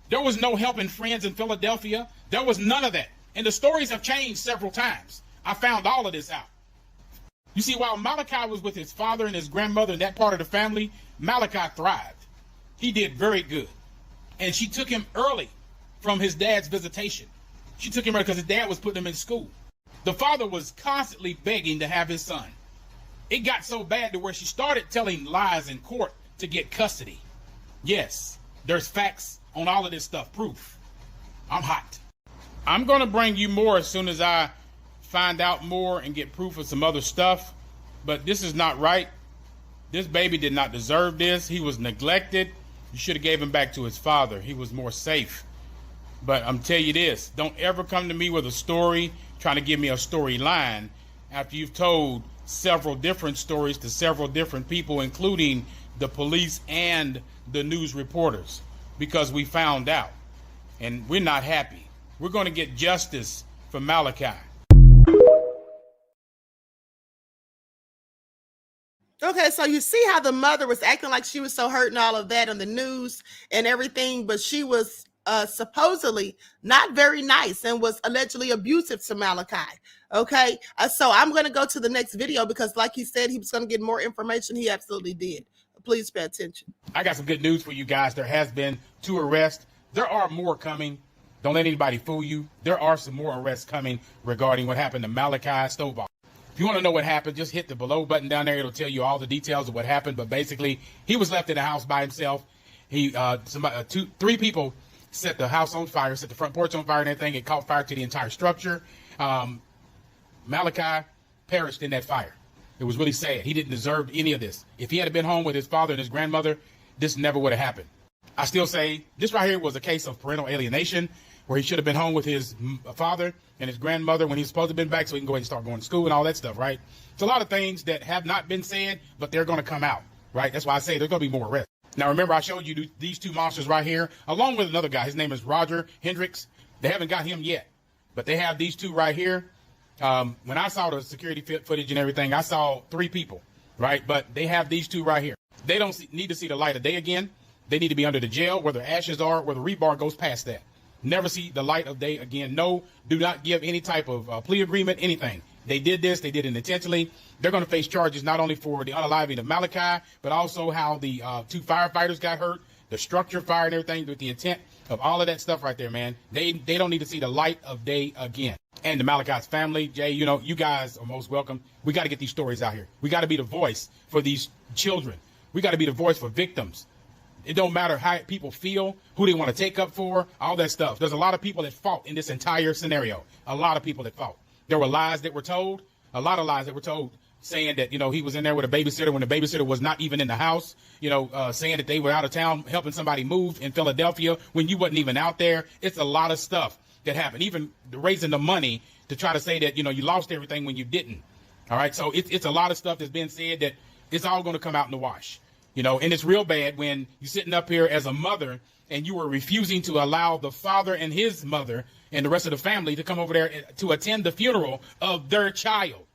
Speaker 20: There was no helping friends in Philadelphia. There was none of that. And the stories have changed several times. I found all of this out. You see, while Malakai was with his father and his grandmother and that part of the family, Malakai thrived. He did very good. And she took him early from his dad's visitation. She took him early because his dad was putting him in school. The father was constantly begging to have his son. It got so bad to where she started telling lies in court to get custody. Yes, there's facts on all of this stuff, proof. I'm hot. I'm going to bring you more as soon as I find out more and get proof of some other stuff. But this is not right. This baby did not deserve this. He was neglected. You should have gave him back to his father. He was more safe. But I'm telling you this, don't ever come to me with a story trying to give me a storyline after you've told several different stories to several different people, including the police and the news reporters, because we found out and we're not happy. We're going to get justice for Malakai.
Speaker 8: Okay, so you see how the mother was acting like she was so hurt and all of that on the news and everything, but she was supposedly not very nice and was allegedly abusive to Malakai. Okay, so I'm going to go to the next video because like he said, he was going to get more information. He absolutely did. Please pay attention.
Speaker 20: I got some good news for you guys. There has been 2 arrests. There are more coming. Don't let anybody fool you. There are some more arrests coming regarding what happened to Malakai Stovall. If you want to know what happened, just hit the below button down there. It'll tell you all the details of what happened. But basically, he was left in the house by himself. He, 3 people set the house on fire, set the front porch on fire and everything. It caught fire to the entire structure. Malakai perished in that fire. It was really sad. He didn't deserve any of this. If he had been home with his father and his grandmother, this never would have happened. I still say this right here was a case of parental alienation, where he should have been home with his father and his grandmother when he was supposed to have been back so he can go ahead and start going to school and all that stuff, right? It's a lot of things that have not been said, but they're going to come out, right? That's why I say there's going to be more arrests. Now, remember, I showed you these 2 monsters right here, along with another guy. His name is Roger Hendricks. They haven't got him yet, but they have these 2 right here. When I saw the security footage and everything, I saw 3 people, right? But they have these 2 right here. They don't need to see the light of day again. They need to be under the jail where the ashes are, where the rebar goes past that. Never see the light of day again. No, do not give any type of plea agreement, anything. They did this. They did it intentionally. They're going to face charges not only for the unaliving of Malakai, but also how the 2 firefighters got hurt, the structure fire and everything, with the intent of all of that stuff right there, man. They don't need to see the light of day again. And the Malakai's family, Jay, you guys are most welcome. We got to get these stories out here. We got to be the voice for these children We got to be the voice for victims. It don't matter how people feel, who they want to take up for, all that stuff. There's a lot of people that fought in this entire scenario. A lot of people that fought. There were lies that were told, a lot of lies that were told, saying that, he was in there with a babysitter when the babysitter was not even in the house, saying that they were out of town helping somebody move in Philadelphia when you wasn't even out there. It's a lot of stuff that happened, even raising the money to try to say that, you lost everything when you didn't. All right. So it's a lot of stuff that's been said that it's all going to come out in the wash, and it's real bad when you're sitting up here as a mother and you were refusing to allow the father and his mother and the rest of the family to come over there to attend the funeral of their child.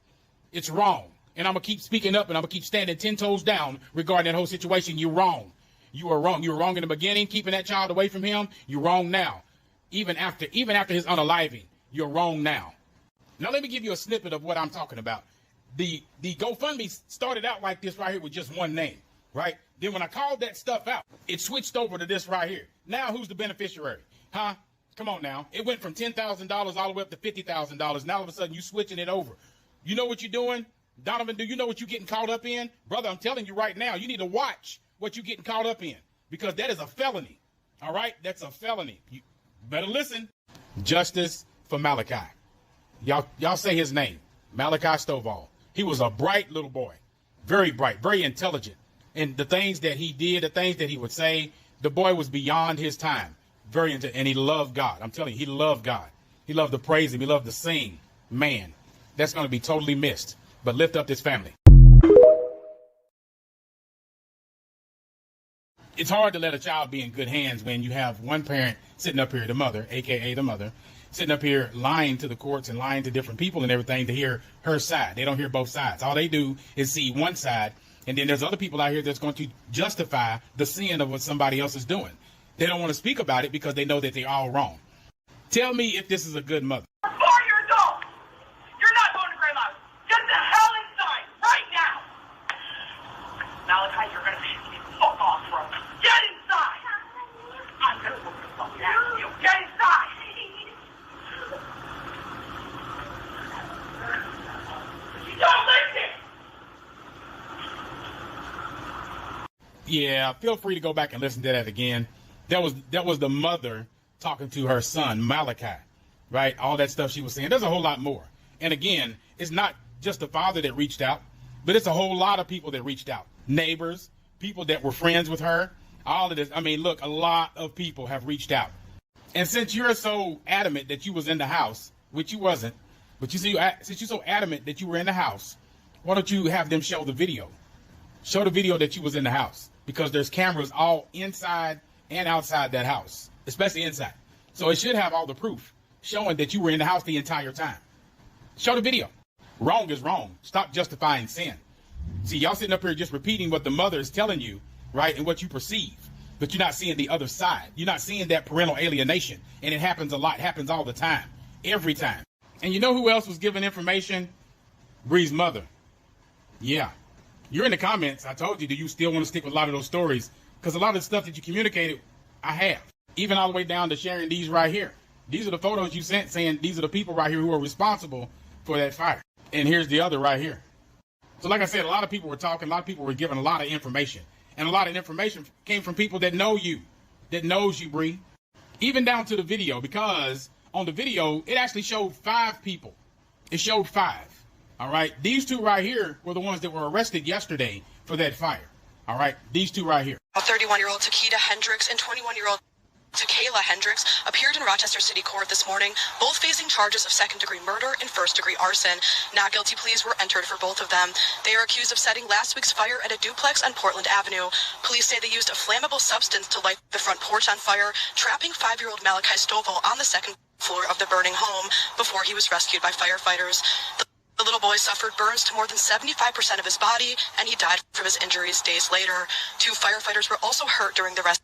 Speaker 20: It's wrong. And I'm going to keep speaking up, and I'm going to keep standing 10 toes down regarding that whole situation. You're wrong. You are wrong. You were wrong in the beginning, keeping that child away from him. You're wrong now. Even after his unaliving, you're wrong now. Now, let me give you a snippet of what I'm talking about. The GoFundMe started out like this right here with just one name, right? Then when I called that stuff out, it switched over to this right here. Now, who's the beneficiary? Huh? Come on now. It went from $10,000 all the way up to $50,000. Now, all of a sudden, you're switching it over. You know what you're doing? Donovan, do you know what you're getting caught up in? Brother, I'm telling you right now, you need to watch what you're getting caught up in, because that is a felony. All right? That's a felony. You better listen. Justice for Malakai. Y'all say his name. Malakai Stovall. He was a bright little boy. Very bright, very intelligent. And the things that he did, the things that he would say, the boy was beyond his time. Very intelligent. And he loved God. I'm telling you, he loved God. He loved to praise him. He loved to sing. Man, that's going to be totally missed. But lift up this family. It's hard to let a child be in good hands when you have one parent sitting up here, the mother, a.k.a. the mother, sitting up here lying to the courts and lying to different people and everything to hear her side. They don't hear both sides. All they do is see one side, and then there's other people out here that's going to justify the sin of what somebody else is doing. They don't want to speak about it because they know that they're all wrong. Tell me if this is a good mother.
Speaker 6: 4 years old. You're not going to grandma. Get the hell inside right now. Malakai, you're going to be fuck off, bro. Get inside. I'm going to whoop the fuck out of you. Get inside. You don't listen.
Speaker 20: Yeah, feel free to go back and listen to that again. That was the mother talking to her son, Malakai, right? All that stuff she was saying. There's a whole lot more. And again, it's not just the father that reached out, but it's a whole lot of people that reached out. Neighbors, people that were friends with her, all of this. I mean, look, a lot of people have reached out. And since you're so adamant that you was in the house, which you wasn't, but since you're so adamant that you were in the house, why don't you have them show the video? Show the video that you was in the house, because there's cameras all inside and outside that house, especially inside. So it should have all the proof showing that you were in the house the entire time. Show the video. Wrong is wrong. Stop justifying sin. See, y'all sitting up here just repeating what the mother is telling you, right, and what you perceive, but you're not seeing the other side. You're not seeing that parental alienation, and it happens a lot. It happens all the time, every time. And you know who else was giving information? Bree's mother. Yeah. You're in the comments. I told you, do you still want to stick with a lot of those stories? Because a lot of the stuff that you communicated, I have. Even all the way down to sharing these right here. These are the photos you sent saying these are the people right here who are responsible for that fire. And here's the other right here. So like I said, a lot of people were talking, a lot of people were giving a lot of information. And a lot of information came from people that know you, that knows you, Bree. Even down to the video, because on the video, it actually showed 5 people. It showed 5. All right. These 2 right here were the ones that were arrested yesterday for that fire. All right. These 2 right here.
Speaker 19: 31-year-old Takeda Hendricks and 21-year-old Takayla Hendricks appeared in Rochester City Court this morning, both facing charges of second-degree murder and first-degree arson. Not guilty pleas were entered for both of them. They are accused of setting last week's fire at a duplex on Portland Avenue. Police say they used a flammable substance to light the front porch on fire, trapping 5-year-old Malakai Stovall on the second floor of the burning home before he was rescued by firefighters. The little boy suffered burns to more than 75% of his body, and he died from his injuries days later. 2 firefighters were also hurt during the rescue.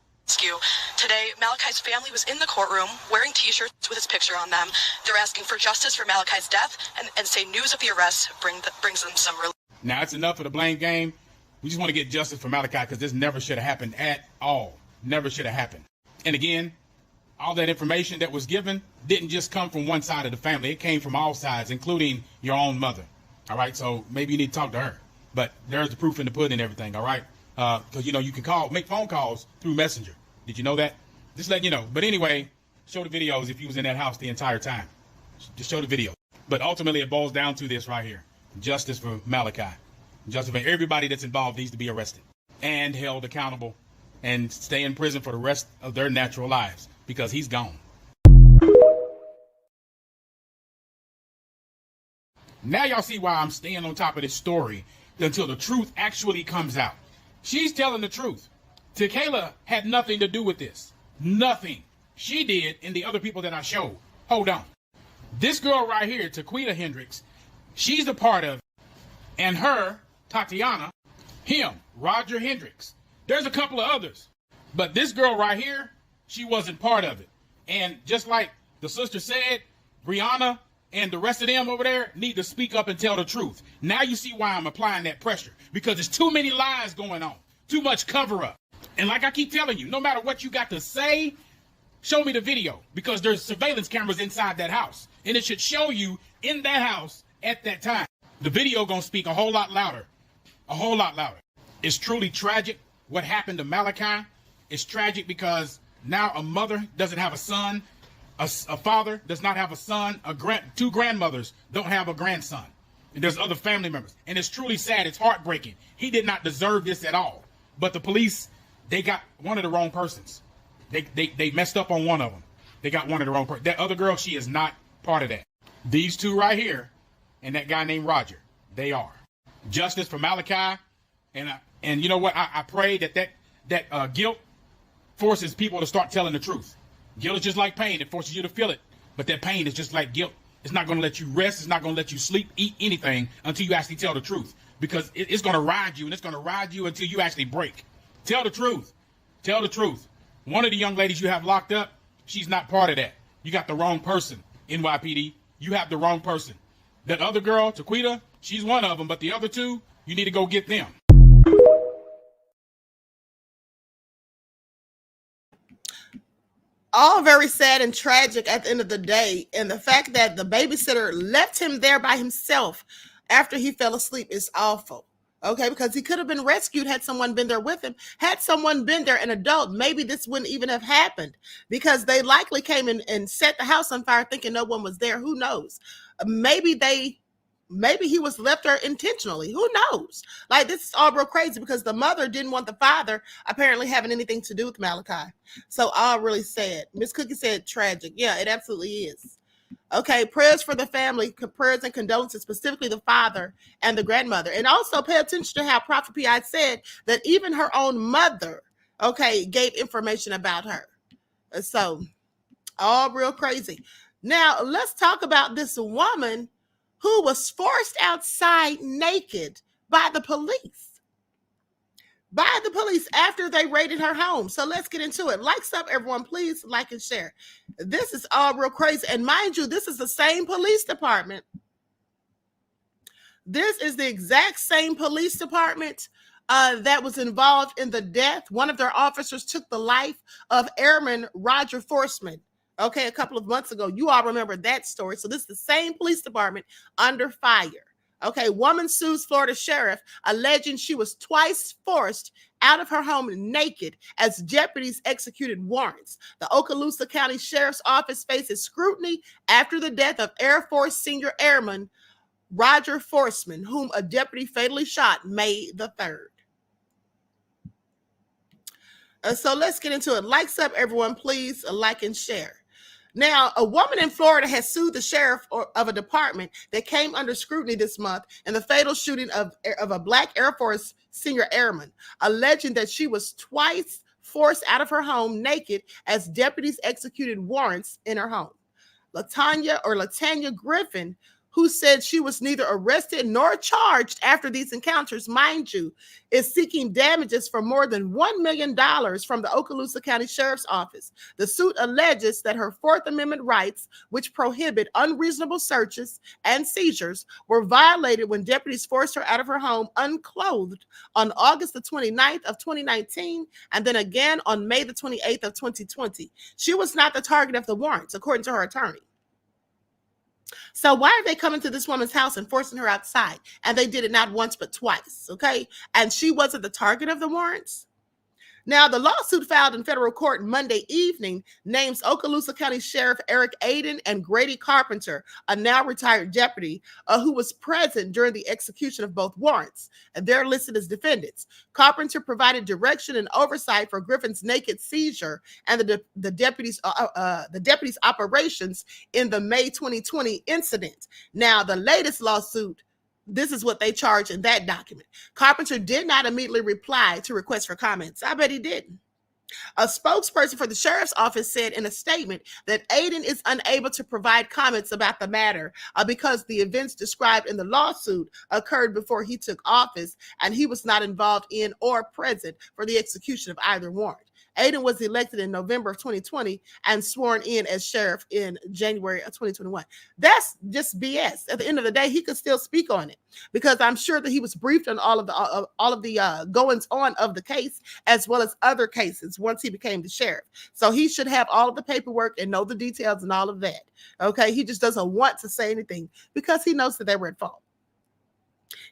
Speaker 19: Today, Malakai's family was in the courtroom wearing T-shirts with his picture on them. They're asking for justice for Malakai's death and say news of the arrest brings them some relief.
Speaker 20: Now, that's enough of the blame game. We just want to get justice for Malakai because this never should have happened at all. Never should have happened. And again, all that information that was given didn't just come from one side of the family. It came from all sides, including your own mother. All right, so maybe you need to talk to her. But there's the proof in the pudding and everything, all right? Because, you know, you can make phone calls through Messenger. Did you know that? Just letting you know. But anyway, show the videos if you was in that house the entire time. Just show the video. But ultimately, it boils down to this right here. Justice for Malakai. Justice for everybody that's involved needs to be arrested and held accountable and stay in prison for the rest of their natural lives because he's gone. Now y'all see why I'm staying on top of this story until the truth actually comes out. She's telling the truth. Tequila had nothing to do with this. Nothing. She did, and the other people that I showed. Hold on. This girl right here, Tequila Hendricks, she's a part of it. And her, Tatiana, him, Roger Hendricks. There's a couple of others. But this girl right here, she wasn't part of it. And just like the sister said, Brianna and the rest of them over there need to speak up and tell the truth. Now you see why I'm applying that pressure. Because there's too many lies going on. Too much cover up. And like I keep telling you, no matter what you got to say, show me the video. Because there's surveillance cameras inside that house. And it should show you in that house at that time. The video gonna speak a whole lot louder. A whole lot louder. It's truly tragic what happened to Malakai. It's tragic because now a mother doesn't have a son. A father does not have a son. Two grandmothers don't have a grandson. And there's other family members. And it's truly sad. It's heartbreaking. He did not deserve this at all. But the police, they got one of the wrong persons. They messed up on one of them. They got one of the wrong person. That other girl, she is not part of that. These two right here and that guy named Roger, they are. Justice for Malakai. And you know what? I pray that guilt forces people to start telling the truth. Guilt is just like pain. It forces you to feel it. But that pain is just like guilt. It's not going to let you rest. It's not going to let you sleep, eat anything until you actually tell the truth. Because it's going to ride you, and it's going to ride you until you actually break. Tell the truth. Tell the truth. One of the young ladies you have locked up, she's not part of that. You got the wrong person, NYPD. You have the wrong person. That other girl, Taquita, she's one of them. But the other two, you need to go get them.
Speaker 8: All very sad and tragic at the end of the day. And the fact that the babysitter left him there by himself after he fell asleep is awful. Okay, because he could have been rescued had someone been there with him. Had someone been there, an adult, maybe this wouldn't even have happened because they likely came in and set the house on fire thinking no one was there. Who knows? Maybe he was left there intentionally. Who knows? Like, this is all real crazy because the mother didn't want the father apparently having anything to do with Malakai. So all really sad. Miss Cookie said tragic. Yeah, it absolutely is. Okay, prayers for the family, prayers and condolences, specifically the father and the grandmother. And also pay attention to how Prophet P.I. said that even her own mother, okay, gave information about her. So all real crazy. Now, let's talk about this woman who was forced outside naked by the police. By the police after they raided her home. So let's get into it. Likes up, everyone. Please like and share. This is all real crazy. And mind you, this is the same police department. This is the exact same police department that was involved in the death. One of their officers took the life of Airman Roger Forsman. Okay, a couple of months ago. You all remember that story. So this is the same police department under fire. Okay, woman sues Florida sheriff alleging she was twice forced out of her home naked as deputies executed warrants. The Okaloosa County Sheriff's Office faces scrutiny after the death of Air Force Senior Airman Roger Forsman, whom a deputy fatally shot May the 3rd. So let's get into it. Likes up, everyone. Please like and share. Now, a woman in Florida has sued the sheriff of a department that came under scrutiny this month in the fatal shooting of a Black Air Force senior airman, alleging that she was twice forced out of her home naked as deputies executed warrants in her home. Latanya Griffin, who said she was neither arrested nor charged after these encounters, mind you, is seeking damages for more than $1 million from the Okaloosa County Sheriff's Office. The suit alleges that her Fourth Amendment rights, which prohibit unreasonable searches and seizures, were violated when deputies forced her out of her home unclothed on August the 29th of 2019, and then again on May the 28th of 2020. She was not the target of the warrants, according to her attorney. So why are they coming to this woman's house and forcing her outside? And they did it not once, but twice, okay? And she wasn't the target of the warrants? Now, the lawsuit filed in federal court Monday evening names Okaloosa County Sheriff Eric Aiden and Grady Carpenter, a now retired deputy, who was present during the execution of both warrants, and they're listed as defendants. Carpenter provided direction and oversight for Griffin's naked seizure and the deputy's operations in the May 2020 incident. Now, the latest lawsuit, this is what they charge in that document. Carpenter did not immediately reply to requests for comments. I bet he didn't. A spokesperson for the sheriff's office said in a statement that Aiden is unable to provide comments about the matter because the events described in the lawsuit occurred before he took office and he was not involved in or present for the execution of either warrant. Aiden was elected in November of 2020 and sworn in as sheriff in January of 2021. That's just BS. At the end of the day, he could still speak on it because I'm sure that he was briefed on all of the goings on of the case as well as other cases once he became the sheriff. So he should have all of the paperwork and know the details and all of that. Okay, he just doesn't want to say anything because he knows that they were at fault.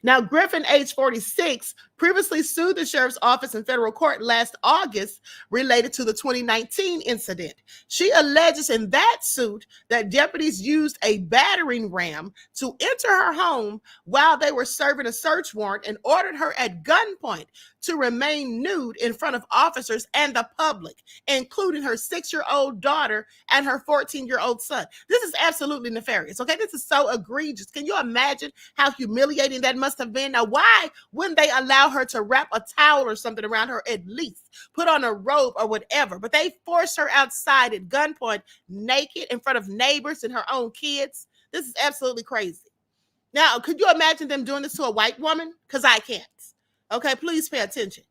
Speaker 8: Now, Griffin, age 46, previously sued the sheriff's office in federal court last August related to the 2019 incident. She alleges in that suit that deputies used a battering ram to enter her home while they were serving a search warrant and ordered her at gunpoint to remain nude in front of officers and the public, including her 6-year-old daughter and her 14-year-old son. This is absolutely nefarious, okay? This is so egregious. Can you imagine how humiliating that must have been? Now, why wouldn't they allow her to wrap a towel or something around her at least, put on a robe or whatever? But they forced her outside at gunpoint, naked in front of neighbors and her own kids. This is absolutely crazy. Now, could you imagine them doing this to a white woman? Because I can't. Okay, please pay attention.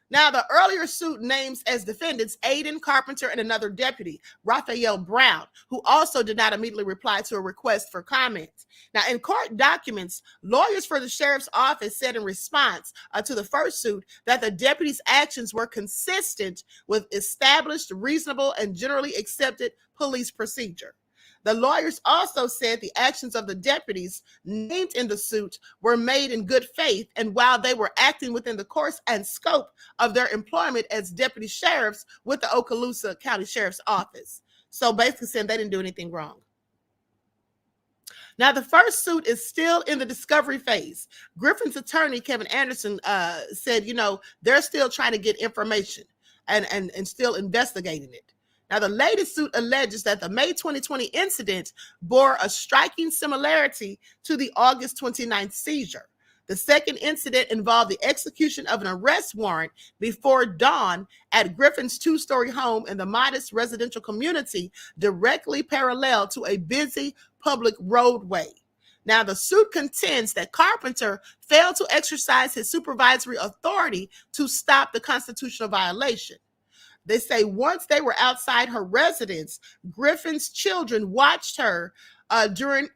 Speaker 8: Now, the earlier suit names as defendants Aiden Carpenter and another deputy, Raphael Brown, who also did not immediately reply to a request for comment. Now, in court documents, lawyers for the sheriff's office said in response to the first suit that the deputy's actions were consistent with established, reasonable, and generally accepted police procedure. The lawyers also said the actions of the deputies named in the suit were made in good faith, and while they were acting within the course and scope of their employment as deputy sheriffs with the Okaloosa County Sheriff's Office. So basically saying they didn't do anything wrong. Now, the first suit is still in the discovery phase. Griffin's attorney, Kevin Anderson, said, they're still trying to get information and still investigating it. Now, the latest suit alleges that the May 2020 incident bore a striking similarity to the August 29th seizure. The second incident involved the execution of an arrest warrant before dawn at Griffin's 2-story home in the modest residential community directly parallel to a busy public roadway. Now, the suit contends that Carpenter failed to exercise his supervisory authority to stop the constitutional violation. They say once they were outside her residence, Griffin's children watched her during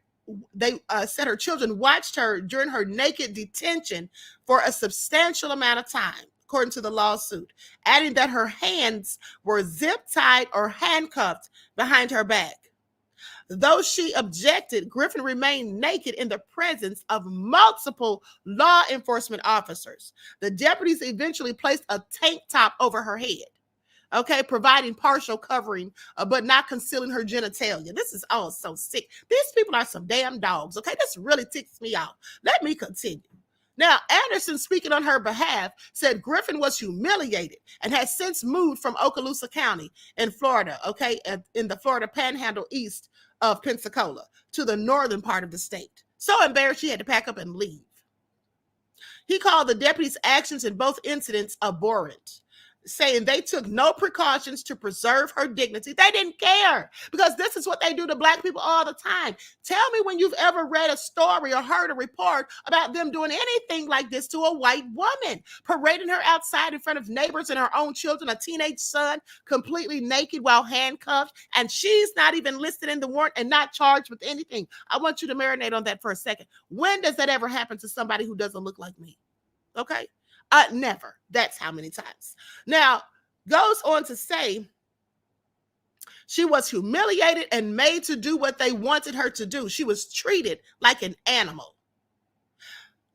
Speaker 8: her naked detention for a substantial amount of time, according to the lawsuit, adding that her hands were zip-tied or handcuffed behind her back. Though she objected, Griffin remained naked in the presence of multiple law enforcement officers. The deputies eventually placed a tank top over her head. Okay, providing partial covering, but not concealing her genitalia. This is all so sick. These people are some damn dogs. Okay, this really ticks me off. Let me continue. Now, Anderson, speaking on her behalf, said Griffin was humiliated and has since moved from Okaloosa County in Florida, okay, in the Florida Panhandle east of Pensacola to the northern part of the state. So embarrassed she had to pack up and leave. He called the deputy's actions in both incidents abhorrent, saying they took no precautions to preserve her dignity. They didn't care, because this is what they do to Black people all the time. Tell me when you've ever read a story or heard a report about them doing anything like this to a white woman, parading her outside in front of neighbors and her own children, a teenage son, completely naked while handcuffed, and she's not even listed in the warrant and not charged with anything. I want you to marinate on that for a second. When does that ever happen to somebody who doesn't look like me? Okay? Never. That's how many times. Now, goes on to say She was humiliated and made to do what they wanted her to do. She was treated like an animal.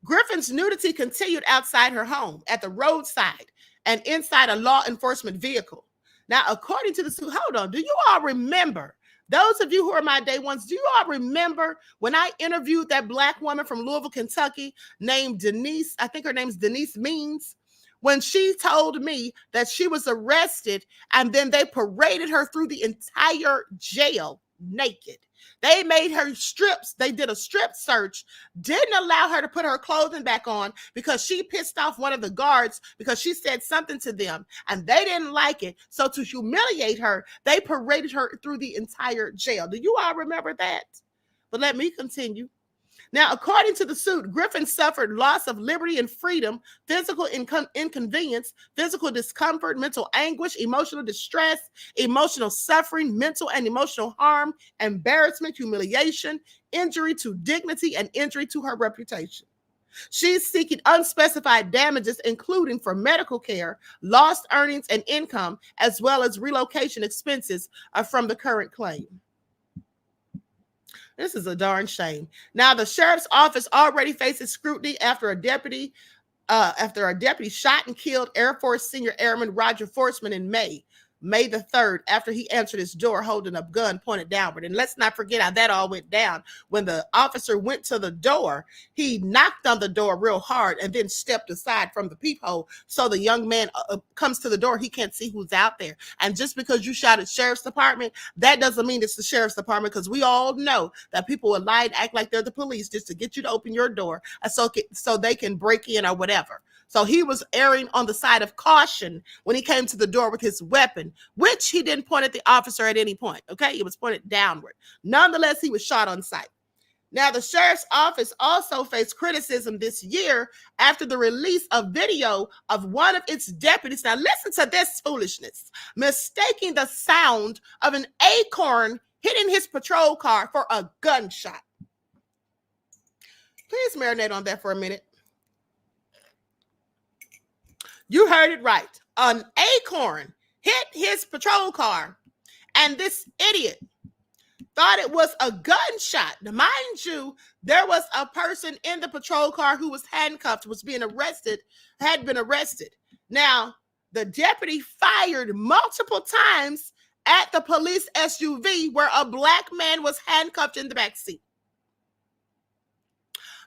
Speaker 8: Griffin's nudity continued outside her home, at the roadside, and inside a law enforcement vehicle. Now, according to the suit, hold on, do you all remember, those of you who are my day ones, do you all remember when I interviewed that Black woman from Louisville, Kentucky, named Denise, I think her name's Denise Means, when she told me that she was arrested and then they paraded her through the entire jail naked. They made her strips. They did a strip search, didn't allow her to put her clothing back on because she pissed off one of the guards because she said something to them and they didn't like it. So to humiliate her, they paraded her through the entire jail. Do you all remember that? But let me continue. Now, according to the suit, Griffin suffered loss of liberty and freedom, physical inconvenience, physical discomfort, mental anguish, emotional distress, emotional suffering, mental and emotional harm, embarrassment, humiliation, injury to dignity, and injury to her reputation. She's seeking unspecified damages, including for medical care, lost earnings and income, as well as relocation expenses from the current claim. This is a darn shame. Now, the sheriff's office already faces scrutiny after a deputy shot and killed Air Force Senior Airman Roger Forsman in May the 3rd, after he answered his door holding a gun pointed downward. And let's not forget how that all went down. When the officer went to the door, he knocked on the door real hard and then stepped aside from the peephole. So the young man comes to the door. He can't see who's out there. And just because you shot at sheriff's department, that doesn't mean it's the sheriff's department, because we all know that people will lie and act like they're the police just to get you to open your door so they can break in or whatever. So he was erring on the side of caution when he came to the door with his weapon, which he didn't point at the officer at any point, okay? It was pointed downward. Nonetheless, he was shot on sight. Now, the sheriff's office also faced criticism this year after the release of video of one of its deputies. Now, listen to this foolishness. Mistaking the sound of an acorn hitting his patrol car for a gunshot. Please marinate on that for a minute. You heard it right. An acorn hit his patrol car, and this idiot thought it was a gunshot. Now, mind you, there was a person in the patrol car who was handcuffed, had been arrested. Now, the deputy fired multiple times at the police SUV where a Black man was handcuffed in the back seat.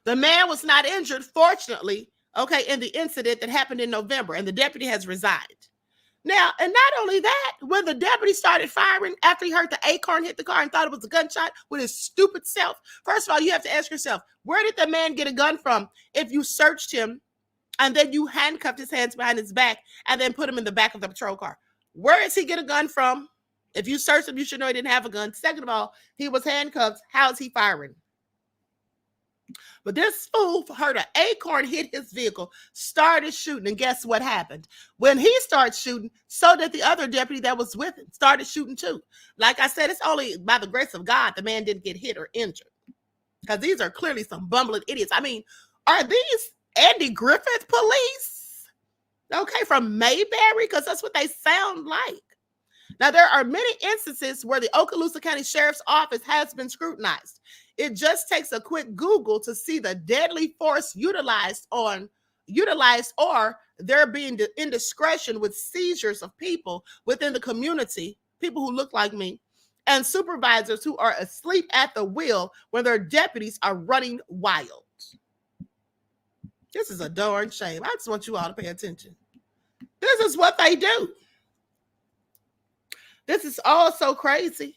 Speaker 8: The man was not injured, fortunately, in the incident that happened in November, and the deputy has resigned. Now, and not only that, when the deputy started firing after he heard the acorn hit the car and thought it was a gunshot with his stupid self, first of all, you have to ask yourself, where did the man get a gun from if you searched him and then you handcuffed his hands behind his back and then put him in the back of the patrol car? Where does he get a gun from? If you searched him, you should know he didn't have a gun. Second of all, he was handcuffed. How is he firing? But this fool heard an acorn hit his vehicle, started shooting, and guess what happened? When he started shooting, so did the other deputy that was with him, started shooting too. Like I said, it's only by the grace of God the man didn't get hit or injured, because these are clearly some bumbling idiots. I mean, are these Andy Griffith police? Okay, from Mayberry, because that's what they sound like. Now, there are many instances where the Okaloosa County Sheriff's Office has been scrutinized. It just takes a quick Google to see the deadly force utilized or there being indiscretion with seizures of people within the community, people who look like me, and supervisors who are asleep at the wheel when their deputies are running wild. This is a darn shame. I just want you all to pay attention. This is what they do. This is all so crazy.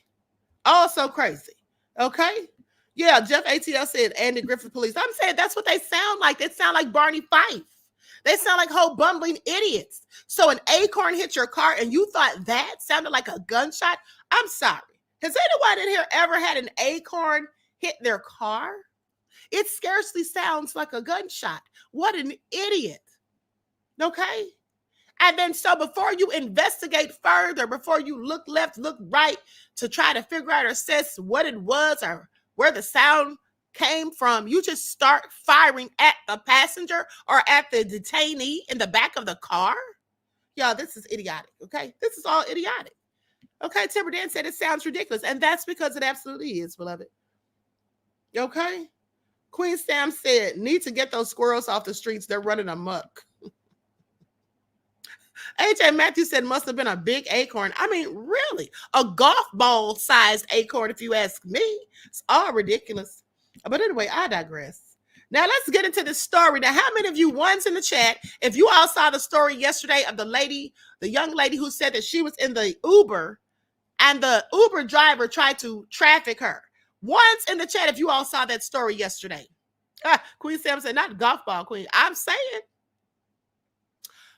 Speaker 8: All so crazy. Okay? Yeah, Jeff ATL said Andy Griffith police. I'm saying that's what they sound like. They sound like Barney Fife. They sound like whole bumbling idiots. So an acorn hit your car and you thought that sounded like a gunshot? I'm sorry. Has anyone in here ever had an acorn hit their car? It scarcely sounds like a gunshot. What an idiot. Okay? And then so before you investigate further, before you look left, look right to try to figure out or assess what it was or where the sound came from, you just start firing at the passenger or at the detainee in the back of the car? Y'all, this is idiotic, okay? This is all idiotic. Okay, Timber Dan said it sounds ridiculous, and that's because it absolutely is, beloved. Okay? Queen Sam said, need to get those squirrels off the streets. They're running amok. AJ Matthew said, must have been a big acorn. I mean, really? A golf ball sized acorn, if you ask me. It's all ridiculous. But anyway, I digress. Now let's get into this story. Now, how many of you ones in the chat, if you all saw the story yesterday of the young lady who said that she was in the Uber and the Uber driver tried to traffic her? Ones in the chat if you all saw that story yesterday. Queen Sam said, not golf ball, Queen. I'm saying.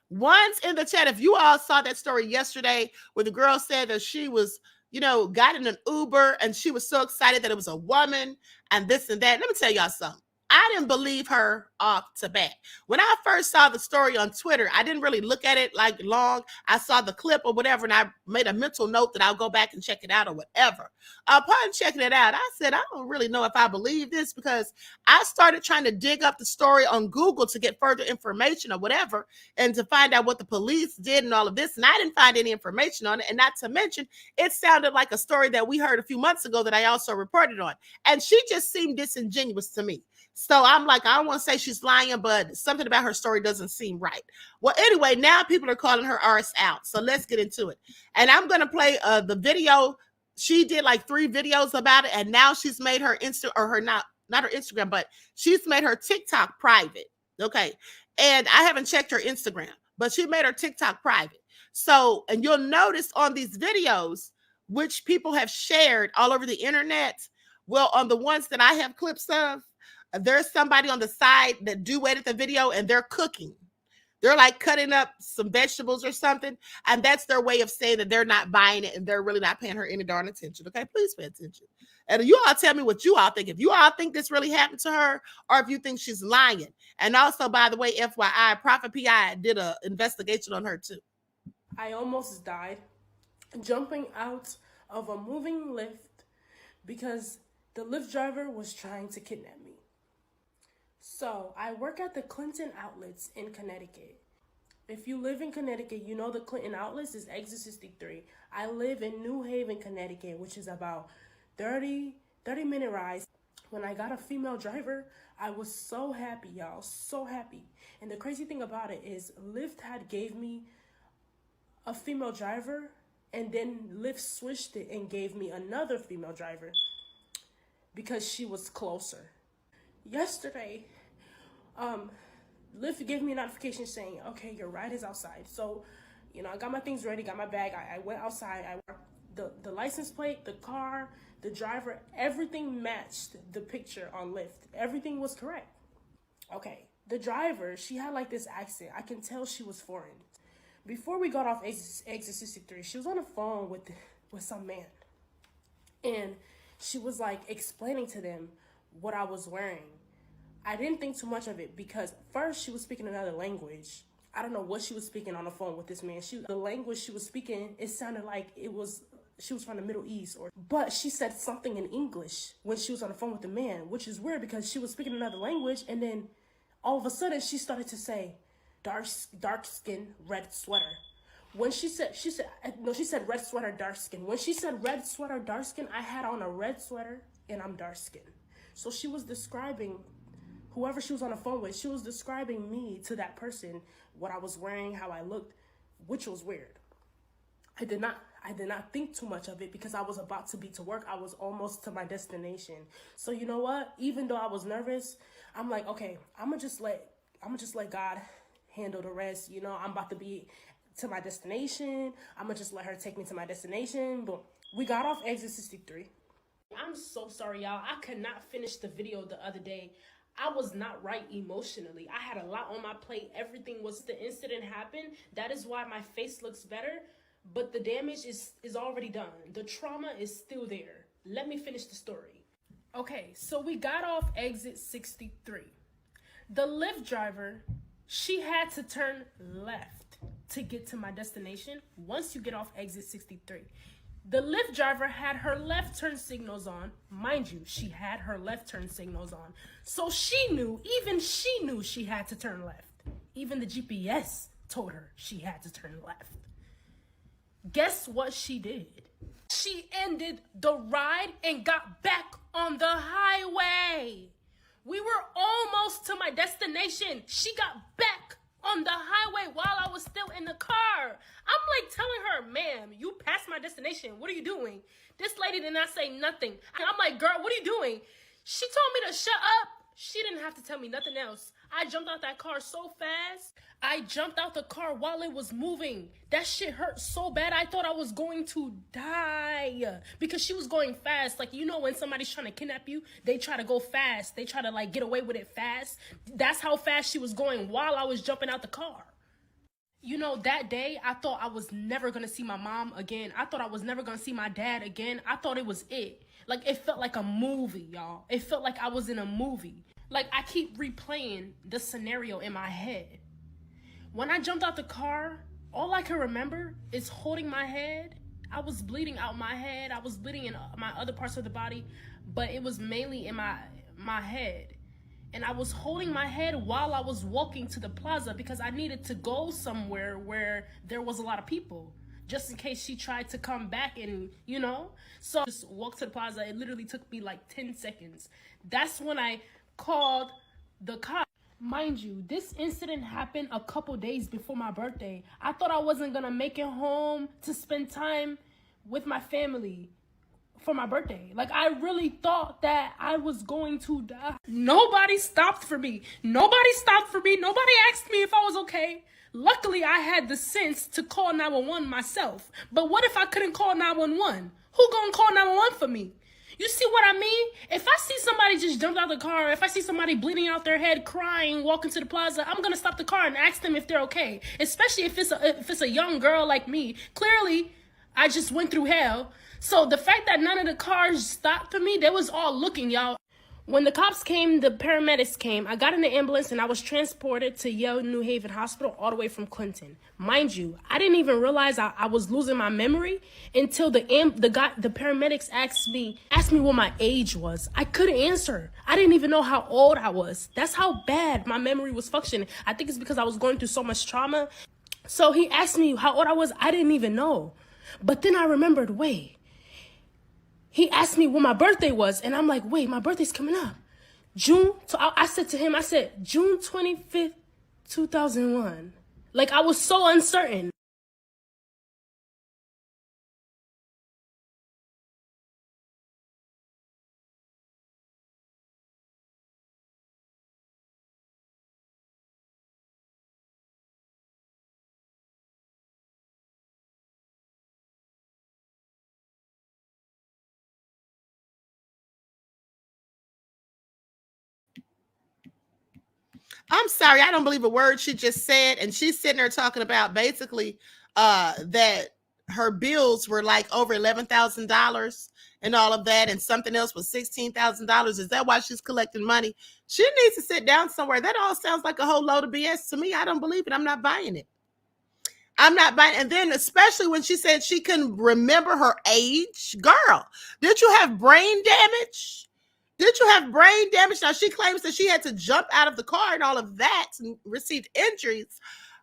Speaker 8: Ones in the chat if you all saw that story yesterday where the girl said that she was, got in an Uber and she was so excited that it was a woman and this and that. Let me tell y'all something. I didn't believe her off the bat. When I first saw the story on Twitter, I didn't really look at it like long. I saw the clip or whatever, and I made a mental note that I'll go back and check it out or whatever. Upon checking it out, I said, I don't really know if I believe this, because I started trying to dig up the story on Google to get further information or whatever, and to find out what the police did and all of this. And I didn't find any information on it. And not to mention, it sounded like a story that we heard a few months ago that I also reported on. And she just seemed disingenuous to me. So I'm like, I don't want to say she's lying, but something about her story doesn't seem right. Well, anyway, now people are calling her arse out. So let's get into it. And I'm going to play the video. She did like 3 videos about it. And now she's made her not her Instagram, but she's made her TikTok private. Okay. And I haven't checked her Instagram, but she made her TikTok private. So, and you'll notice on these videos, which people have shared all over the internet, well, on the ones that I have clips of, there's somebody on the side that duetted the video and they're cooking. They're like cutting up some vegetables or something. And that's their way of saying that they're not buying it and they're really not paying her any darn attention. Okay, please pay attention. And you all tell me what you all think. If you all think this really happened to her, or if you think she's lying. And also, by the way, FYI, Prophet P.I. did an investigation on her too.
Speaker 21: I almost died jumping out of a moving lift because the Lyft driver was trying to kidnap me. So I work at the Clinton Outlets in Connecticut. If you live in Connecticut, you know the Clinton Outlets is exit 63. I live in New Haven, Connecticut, which is about 30-minute ride. When I got a female driver, I was so happy, y'all, so happy. And the crazy thing about it is Lyft had gave me a female driver, and then Lyft switched it and gave me another female driver because she was closer. Yesterday, Lyft gave me a notification saying, okay, your ride is outside. So, I got my things ready, got my bag. I went outside. The license plate, the car, the driver, everything matched the picture on Lyft. Everything was correct. Okay, the driver, she had like this accent. I can tell she was foreign. Before we got off exit 63, she was on the phone with some man. And she was like explaining to them what I was wearing. I didn't think too much of it because first she was speaking another language. I don't know what she was speaking on the phone with this man. The language she was speaking, it sounded like she was from the Middle East, but she said something in English when she was on the phone with the man, which is weird because she was speaking another language, and then all of a sudden she started to say dark skin, red sweater. When she said red sweater, dark skin. When she said red sweater, dark skin, I had on a red sweater and I'm dark skin. So she was describing whoever she was on the phone with, she was describing me to that person, what I was wearing, how I looked, which was weird. I did not think too much of it because I was about to be to work. I was almost to my destination. So you know what? Even though I was nervous, I'm like, okay, I'm gonna just let God handle the rest. I'm about to be to my destination. I'm gonna just let her take me to my destination. But we got off exit 63. I'm so sorry, y'all. I could not finish the video the other day. I was not right emotionally. I had a lot on my plate. The incident happened. That is why my face looks better. But the damage is already done. The trauma is still there. Let me finish the story. Okay, so we got off exit 63. The Lyft driver, she had to turn left to get to my destination once you get off exit 63. The Lyft driver had her left turn signals on. Mind you, she had her left turn signals on. So even she knew she had to turn left. Even the GPS told her she had to turn left. Guess what she did? She ended the ride and got back on the highway. We were almost to my destination. She got back on the highway while I was still in the car. I'm like telling her, ma'am, you passed my destination. What are you doing? This lady did not say nothing. I'm like, girl, what are you doing? She told me to shut up. She didn't have to tell me nothing else. I jumped out that car so fast. I jumped out the car while it was moving. That shit hurt so bad. I thought I was going to die because she was going fast. Like, you know, when somebody's trying to kidnap you, they try to go fast. They try to like get away with it fast. That's how fast she was going while I was jumping out the car. You know, that day, I thought I was never going to see my mom again. I thought I was never going to see my dad again. I thought it was it. Like, it felt like a movie, y'all. It felt like I was in a movie. Like, I keep replaying the scenario in my head. When I jumped out the car, all I can remember is holding my head. I was bleeding out my head. I was bleeding in my other parts of the body, but it was mainly in my head. And I was holding my head while I was walking to the plaza because I needed to go somewhere where there was a lot of people, just in case she tried to come back and, you know. So I just walked to the plaza. It literally took me like 10 seconds. That's when I called the cops. Mind you, this incident happened a couple days before my birthday. I thought I wasn't gonna make it home to spend time with my family for my birthday. Like, I really thought that I was going to die. Nobody stopped for me. Nobody stopped for me. Nobody asked me if I was okay. Luckily, I had the sense to call 911 myself. But what if I couldn't call 911? Who gonna call 911 for me? You see what I mean? If I see somebody just jump out the car, if I see somebody bleeding out their head, crying, walking to the plaza, I'm gonna stop the car and ask them if they're okay. Especially if it's a young girl like me. Clearly, I just went through hell. So the fact that none of the cars stopped for me, they was all looking, y'all. When the cops came, the paramedics came. I got in the ambulance and I was transported to Yale New Haven Hospital all the way from Clinton. Mind you, I didn't even realize I was losing my memory until the paramedics asked me what my age was. I couldn't answer. I didn't even know how old I was. That's how bad my memory was functioning. I think it's because I was going through so much trauma. So he asked me how old I was. I didn't even know. But then I remembered, wait. He asked me when my birthday was, and I'm like, wait, my birthday's coming up. I said to him, June 25th, 2001. Like, I was so uncertain.
Speaker 8: I'm sorry, I don't believe a word she just said. And she's sitting there talking about basically that her bills were like over $11,000 and all of that, and something else was $16,000. Is that why she's collecting money? She needs to sit down somewhere. That all sounds like a whole load of BS to me. I don't believe it. I'm not buying it. I'm not buying it. And then especially when she said she couldn't remember her age. Girl, did you have brain damage? Did you have brain damage? Now, she claims that she had to jump out of the car and all of that and received injuries.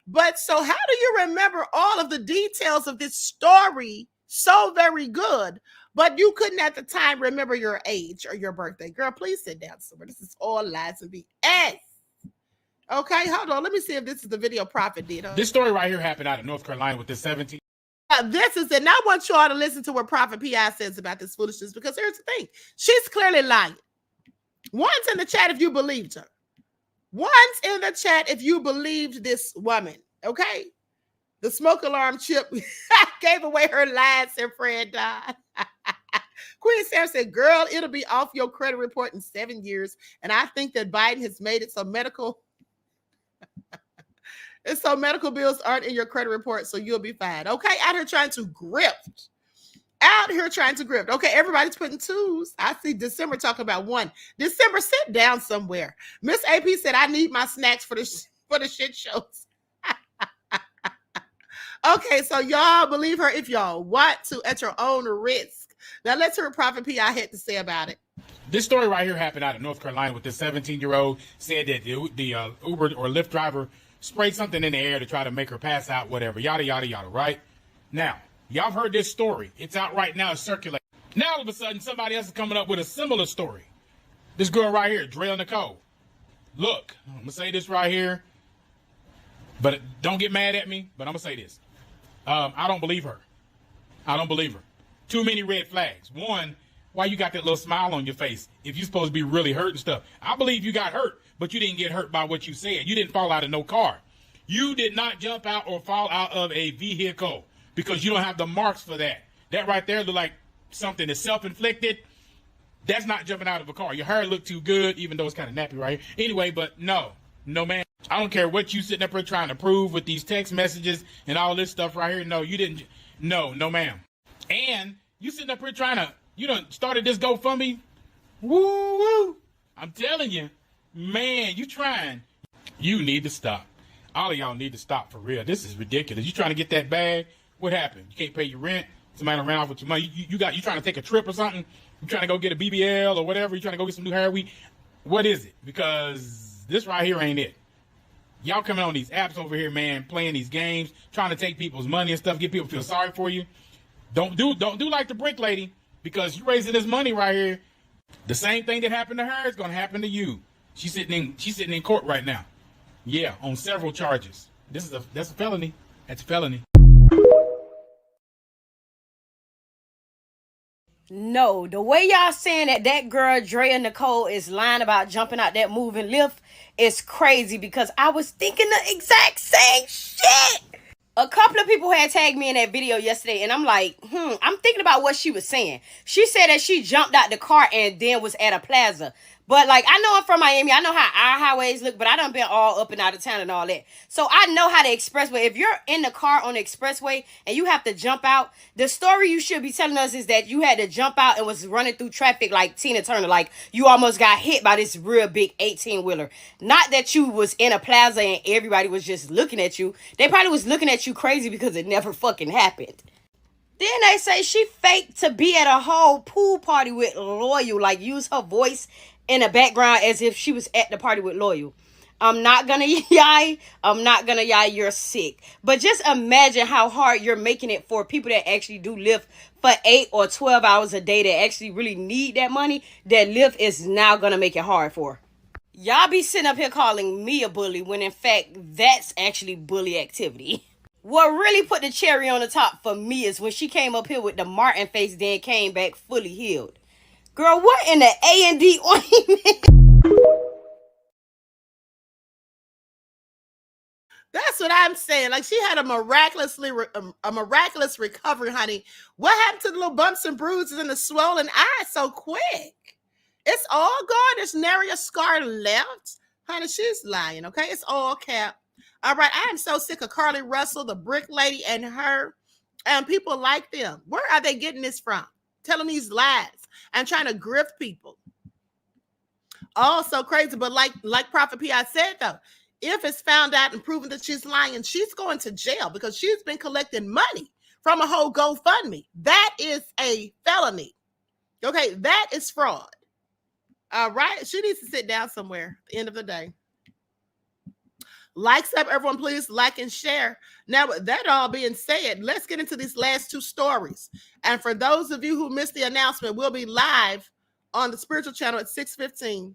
Speaker 8: But so how do you remember all of the details of this story so very good, but you couldn't at the time remember your age or your birthday? Girl, please sit down somewhere. This is all lies and BS. Okay, hold on. Let me see if this is the video Prophet did.
Speaker 20: This story right here happened out of North Carolina with this 17.
Speaker 8: This is it. And I want you all to listen to what Prophet P.I. says about this foolishness, because here's the thing. She's clearly lying. One's in the chat if you believed her. One's in the chat if you believed this woman, okay? The smoke alarm chip gave away her last and Fred died. Queen Sarah said, girl, it'll be off your credit report in 7 years. And I think that Biden has made it so medical bills aren't in your credit report, so you'll be fine. Okay, out here trying to grift. Okay, everybody's putting twos. I see December talking about one. December, sit down somewhere. Miss AP said, I need my snacks for the shit shows. Okay, so y'all believe her if y'all want to at your own risk. Now let's hear what Prophet P.I. had to say about it.
Speaker 20: This story right here happened out of North Carolina with this 17-year-old said that the Uber or Lyft driver sprayed something in the air to try to make her pass out, whatever, yada, yada, yada, right? Now, Y'all have heard this story. It's out right now. It's circulating. Now all of a sudden, somebody else is coming up with a similar story. This girl right here, Drea Nicole. Look, I'm going to say this right here, but don't get mad at me, but I'm going to say this. I don't believe her. I don't believe her. Too many red flags. One, why you got that little smile on your face if you're supposed to be really hurt and stuff? I believe you got hurt, but you didn't get hurt by what you said. You didn't fall out of no car. You did not jump out or fall out of a vehicle because you don't have the marks for that. That right there look like something that's self-inflicted. That's not jumping out of a car. Your hair looked too good, even though it's kind of nappy right here. Anyway, but no, man. I don't care what you sitting up here trying to prove with these text messages and all this stuff right here. No, you didn't. No, ma'am. And you sitting up here trying to, you done started this GoFundMe. Woo. I'm telling you, man, you trying. You need to stop. All of y'all need to stop for real. This is ridiculous. You trying to get that bag? What happened? You can't pay your rent. Somebody ran off with your money. You trying to take a trip or something? You trying to go get a BBL or whatever? You trying to go get some new hair week? What is it? Because this right here ain't it. Y'all coming on these apps over here, man, playing these games, trying to take people's money and stuff, get people to feel sorry for you. Don't do like the brick lady, because you raising this money right here. The same thing that happened to her is gonna happen to you. She's sitting in court right now. Yeah, on several charges. That's a felony. That's a felony.
Speaker 1: No, the way y'all saying that girl Drea Nicole is lying about jumping out that moving lift is crazy, because I was thinking the exact same shit. A couple of people had tagged me in that video yesterday, and I'm like, I'm thinking about what she was saying. She said that she jumped out the car and then was at a plaza. But, like, I know I'm from Miami. I know how our highways look, but I done been all up and out of town and all that. So, I know how the expressway, if you're in the car on the expressway and you have to jump out, the story you should be telling us is that you had to jump out and was running through traffic like Tina Turner. Like, you almost got hit by this real big 18-wheeler. Not that you was in a plaza and everybody was just looking at you. They probably was looking at you crazy because it never fucking happened. Then they say she faked to be at a whole pool party with Loyal. Like, use her voice in the background as if she was at the party with Loyal. I'm not gonna yai. You're sick. But just imagine how hard you're making it for people that actually do live for 8 or 12 hours a day, that actually really need that money. That Lyft is now gonna make it hard for. Y'all be sitting up here calling me a bully when in fact that's actually bully activity. What really put the cherry on the top for me is when she came up here with the Martin face, then came back fully healed. Girl, what in the A&D ointment?
Speaker 8: That's what I'm saying. Like, she had a miraculous recovery, honey. What happened to the little bumps and bruises and the swollen eyes so quick? It's all gone. There's nary a scar left. Honey, she's lying, okay? It's all cap. All right, I am so sick of Carly Russell, the brick lady, and her, and people like them. Where are they getting this from? Telling these lies and trying to grift people. Oh, so crazy. But like Prophet P.I. said, though, if it's found out and proven that she's lying, she's going to jail because she's been collecting money from a whole GoFundMe. That is a felony. Okay, that is fraud. All right, she needs to sit down somewhere at the end of the day. Likes up, everyone, please like and share. Now, with that all being said, let's get into these last two stories. And for those of you who missed the announcement, we'll be live on the spiritual channel at 6:15.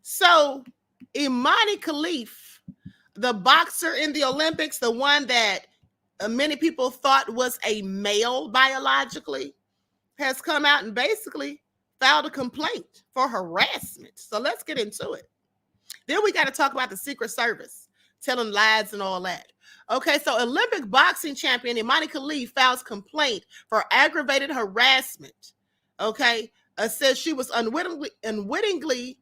Speaker 8: So, Imani Khalif, the boxer in the Olympics, the one that many people thought was a male biologically, has come out and basically filed a complaint for harassment. So let's get into it. Then we got to talk about the Secret Service telling lies and all that. Okay, so Olympic boxing champion Imani Khalif files complaint for aggravated harassment. Okay, says she was unwittingly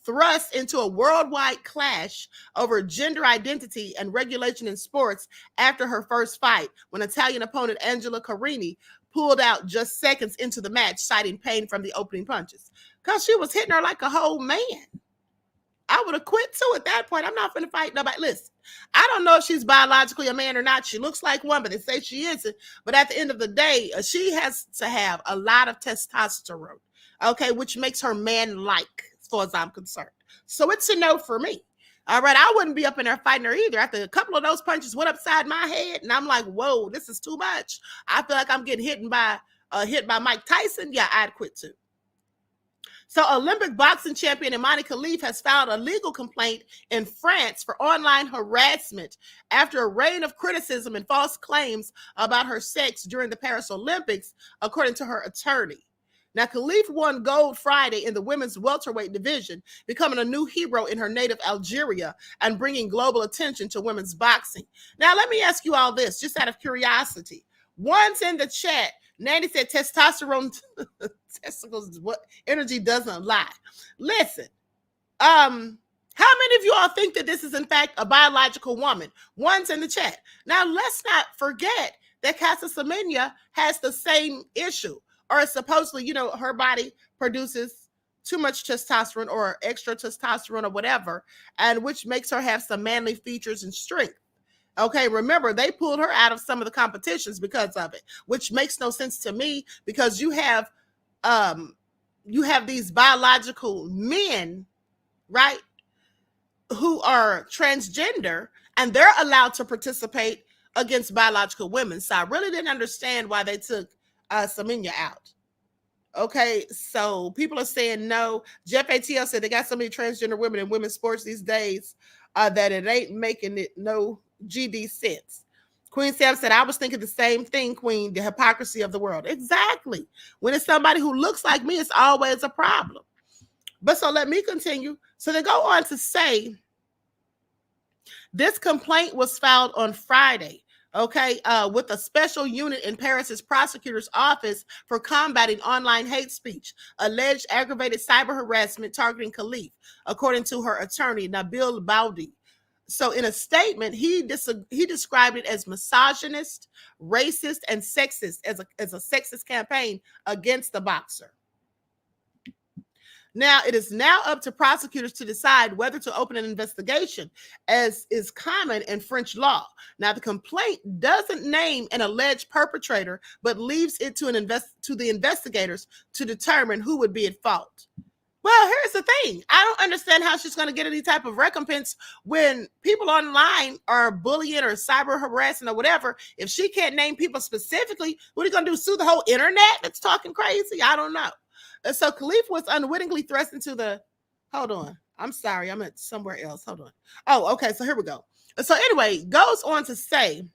Speaker 8: thrust into a worldwide clash over gender identity and regulation in sports after her first fight, when Italian opponent Angela Carini pulled out just seconds into the match, citing pain from the opening punches. Because she was hitting her like a whole man. I would have quit too at that point. I'm not going to fight nobody. Listen, I don't know if she's biologically a man or not. She looks like one, but they say she isn't. But at the end of the day, she has to have a lot of testosterone, okay, which makes her man-like, as far as I'm concerned. So it's a no for me. All right, I wouldn't be up in there fighting her either. After a couple of those punches went upside my head, and I'm like, whoa, this is too much. I feel like I'm getting hit by Mike Tyson. Yeah, I'd quit too. So Olympic boxing champion Imani Khalif has filed a legal complaint in France for online harassment after a rain of criticism and false claims about her sex during the Paris Olympics, according to her attorney. Now, Khalif won gold Friday in the women's welterweight division, becoming a new hero in her native Algeria and bringing global attention to women's boxing. Now, let me ask you all this, just out of curiosity. One's in the chat. Nanny said testosterone testicles, what energy doesn't lie. Listen, how many of you all think that this is in fact a biological woman? One's in the chat. Now, let's not forget that Casa Semenya has the same issue, or supposedly, her body produces too much testosterone or extra testosterone or whatever, and which makes her have some manly features and strength. Okay, remember, they pulled her out of some of the competitions because of it, which makes no sense to me, because you have these biological men, right, who are transgender, and they're allowed to participate against biological women. So I really didn't understand why they took Semenya out. Okay, so people are saying no. Jeff ATL said they got so many transgender women in women's sports these days that it ain't making it no GD sense. Queen Sam said, I was thinking the same thing, Queen, the hypocrisy of the world. Exactly. When it's somebody who looks like me, it's always a problem. But so let me continue. So they go on to say, this complaint was filed on Friday, okay, with a special unit in Paris's prosecutor's office for combating online hate speech, alleged aggravated cyber harassment targeting Khalif, according to her attorney, Nabil Baudi. So in a statement, he described it as misogynist, racist, and sexist, as a sexist campaign against the boxer. Now, it is now up to prosecutors to decide whether to open an investigation, as is common in French law. Now, the complaint doesn't name an alleged perpetrator, but leaves it to the investigators to determine who would be at fault. Well, here's the thing. I don't understand how she's going to get any type of recompense when people online are bullying or cyber harassing or whatever. If she can't name people specifically, what are you going to do? Sue the whole internet that's talking crazy? I don't know. So Khalif was unwittingly thrust into the, hold on. I'm sorry. I'm at somewhere else. Hold on. Oh, okay. So here we go. So anyway, goes on to say,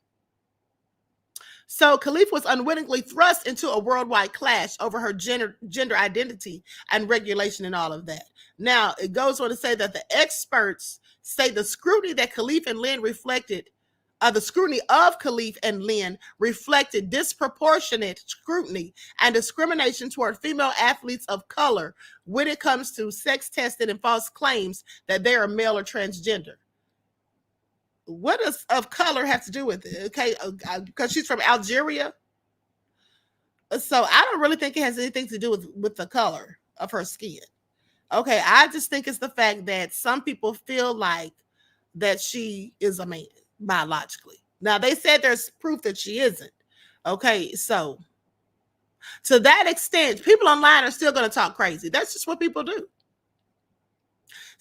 Speaker 8: so Khalif was unwittingly thrust into a worldwide clash over her gender identity and regulation and all of that. Now, it goes on to say that the experts say the scrutiny that Khalif and Lynn reflected, the scrutiny of Khalif and Lynn reflected disproportionate scrutiny and discrimination toward female athletes of color when it comes to sex testing and false claims that they are male or transgender. What does of color have to do with it? Okay, because she's from Algeria. So I don't really think it has anything to do with the color of her skin. Okay, I just think it's the fact that some people feel like that she is a man biologically. Now, they said there's proof that she isn't. Okay, so to that extent, people online are still going to talk crazy. That's just what people do.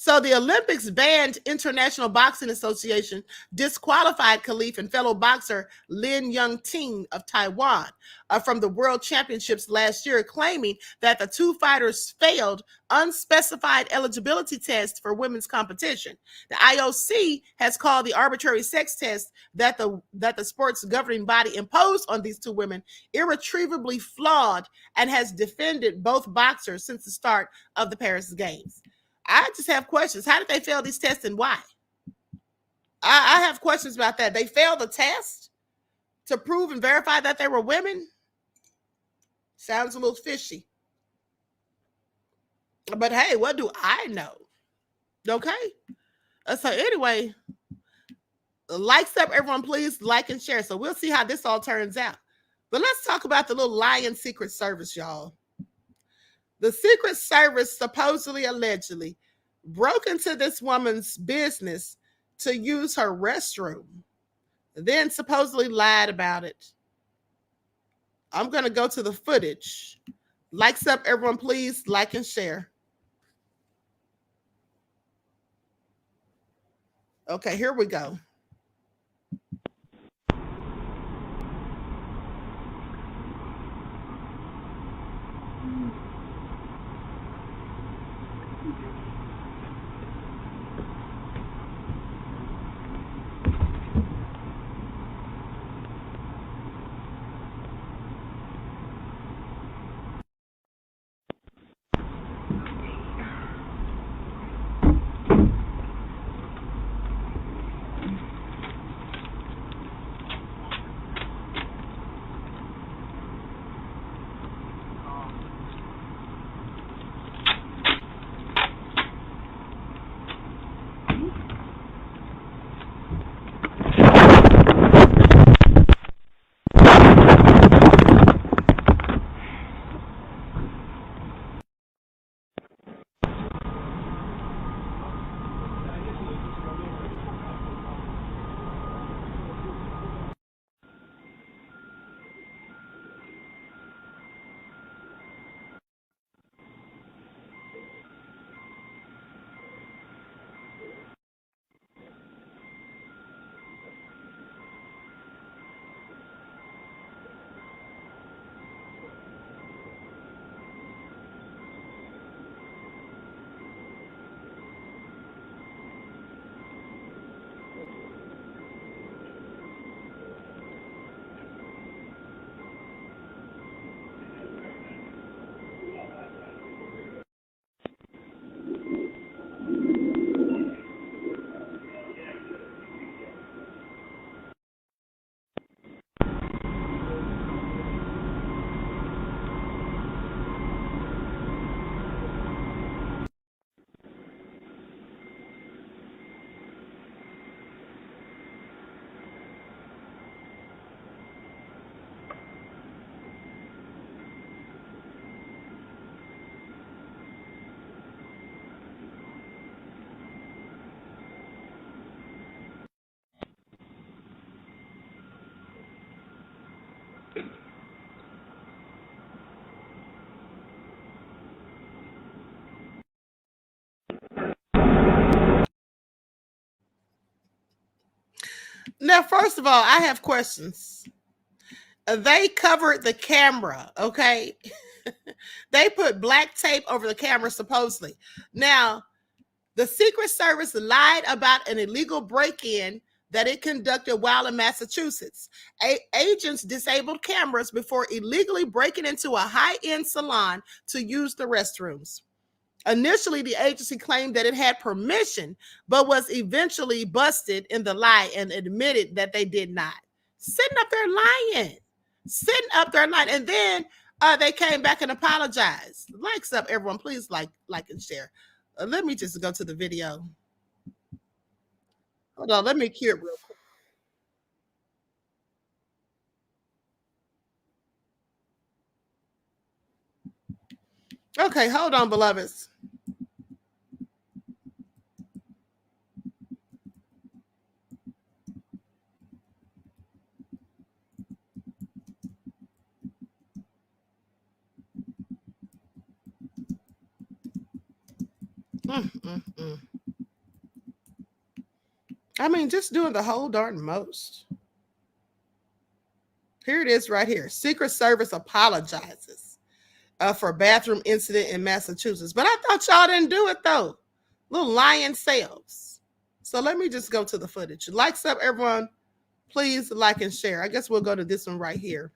Speaker 8: So the Olympics banned International Boxing Association disqualified Khalif and fellow boxer Lin Yangting of Taiwan from the World Championships last year, claiming that the two fighters failed unspecified eligibility tests for women's competition. The IOC has called the arbitrary sex test that the sport's governing body imposed on these two women irretrievably flawed and has defended both boxers since the start of the Paris Games. I just have questions. How did they fail these tests and why? I have questions about that. They failed the test to prove and verify that they were women? Sounds a little fishy. But hey, what do I know? Okay. So anyway, likes up, everyone, please like and share. So we'll see how this all turns out. But let's talk about the little lying Secret Service, y'all. The Secret Service supposedly, allegedly, broke into this woman's business to use her restroom, then supposedly lied about it. I'm going to go to the footage. Likes up, everyone, please like and share. Okay, here we go. Now, first of all, I have questions. They covered the camera, okay? They put black tape over the camera, supposedly. Now, the Secret Service lied about an illegal break-in that it conducted while in Massachusetts. Agents disabled cameras before illegally breaking into a high-end salon to use the restrooms. Initially, the agency claimed that it had permission, but was eventually busted in the lie and admitted that they did not. Sitting up there lying. And then they came back and apologized. Likes up, everyone. Please like and share. Let me just go to the video. Hold on. Let me cue it real quick. Okay, hold on, beloveds. I mean, just doing the whole darn most. Here it is right here. Secret Service apologizes for bathroom incident in Massachusetts. But I thought y'all didn't do it, though. Little lying selves. So let me just go to the footage. Likes up, everyone. Please like and share. I guess we'll go to this one right here.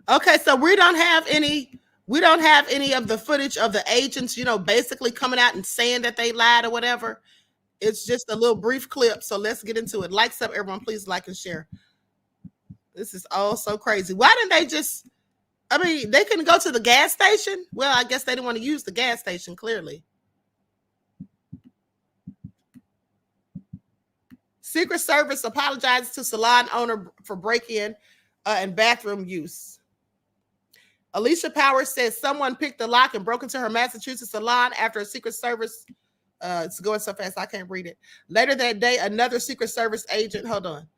Speaker 8: Okay, so we don't have any of the footage of the agents, basically coming out and saying that they lied or whatever. It's just a little brief clip. So let's get into it. Likes up, everyone. Please like and share. This is all so crazy. Why didn't they just, they couldn't go to the gas station? Well, I guess they didn't want to use the gas station, clearly. Secret Service apologizes to salon owner for break-in and bathroom use. Alicia Powers says someone picked the lock and broke into her Massachusetts salon after a Secret Service. It's going so fast I can't read it. Later that day, another Secret Service agent. Hold on.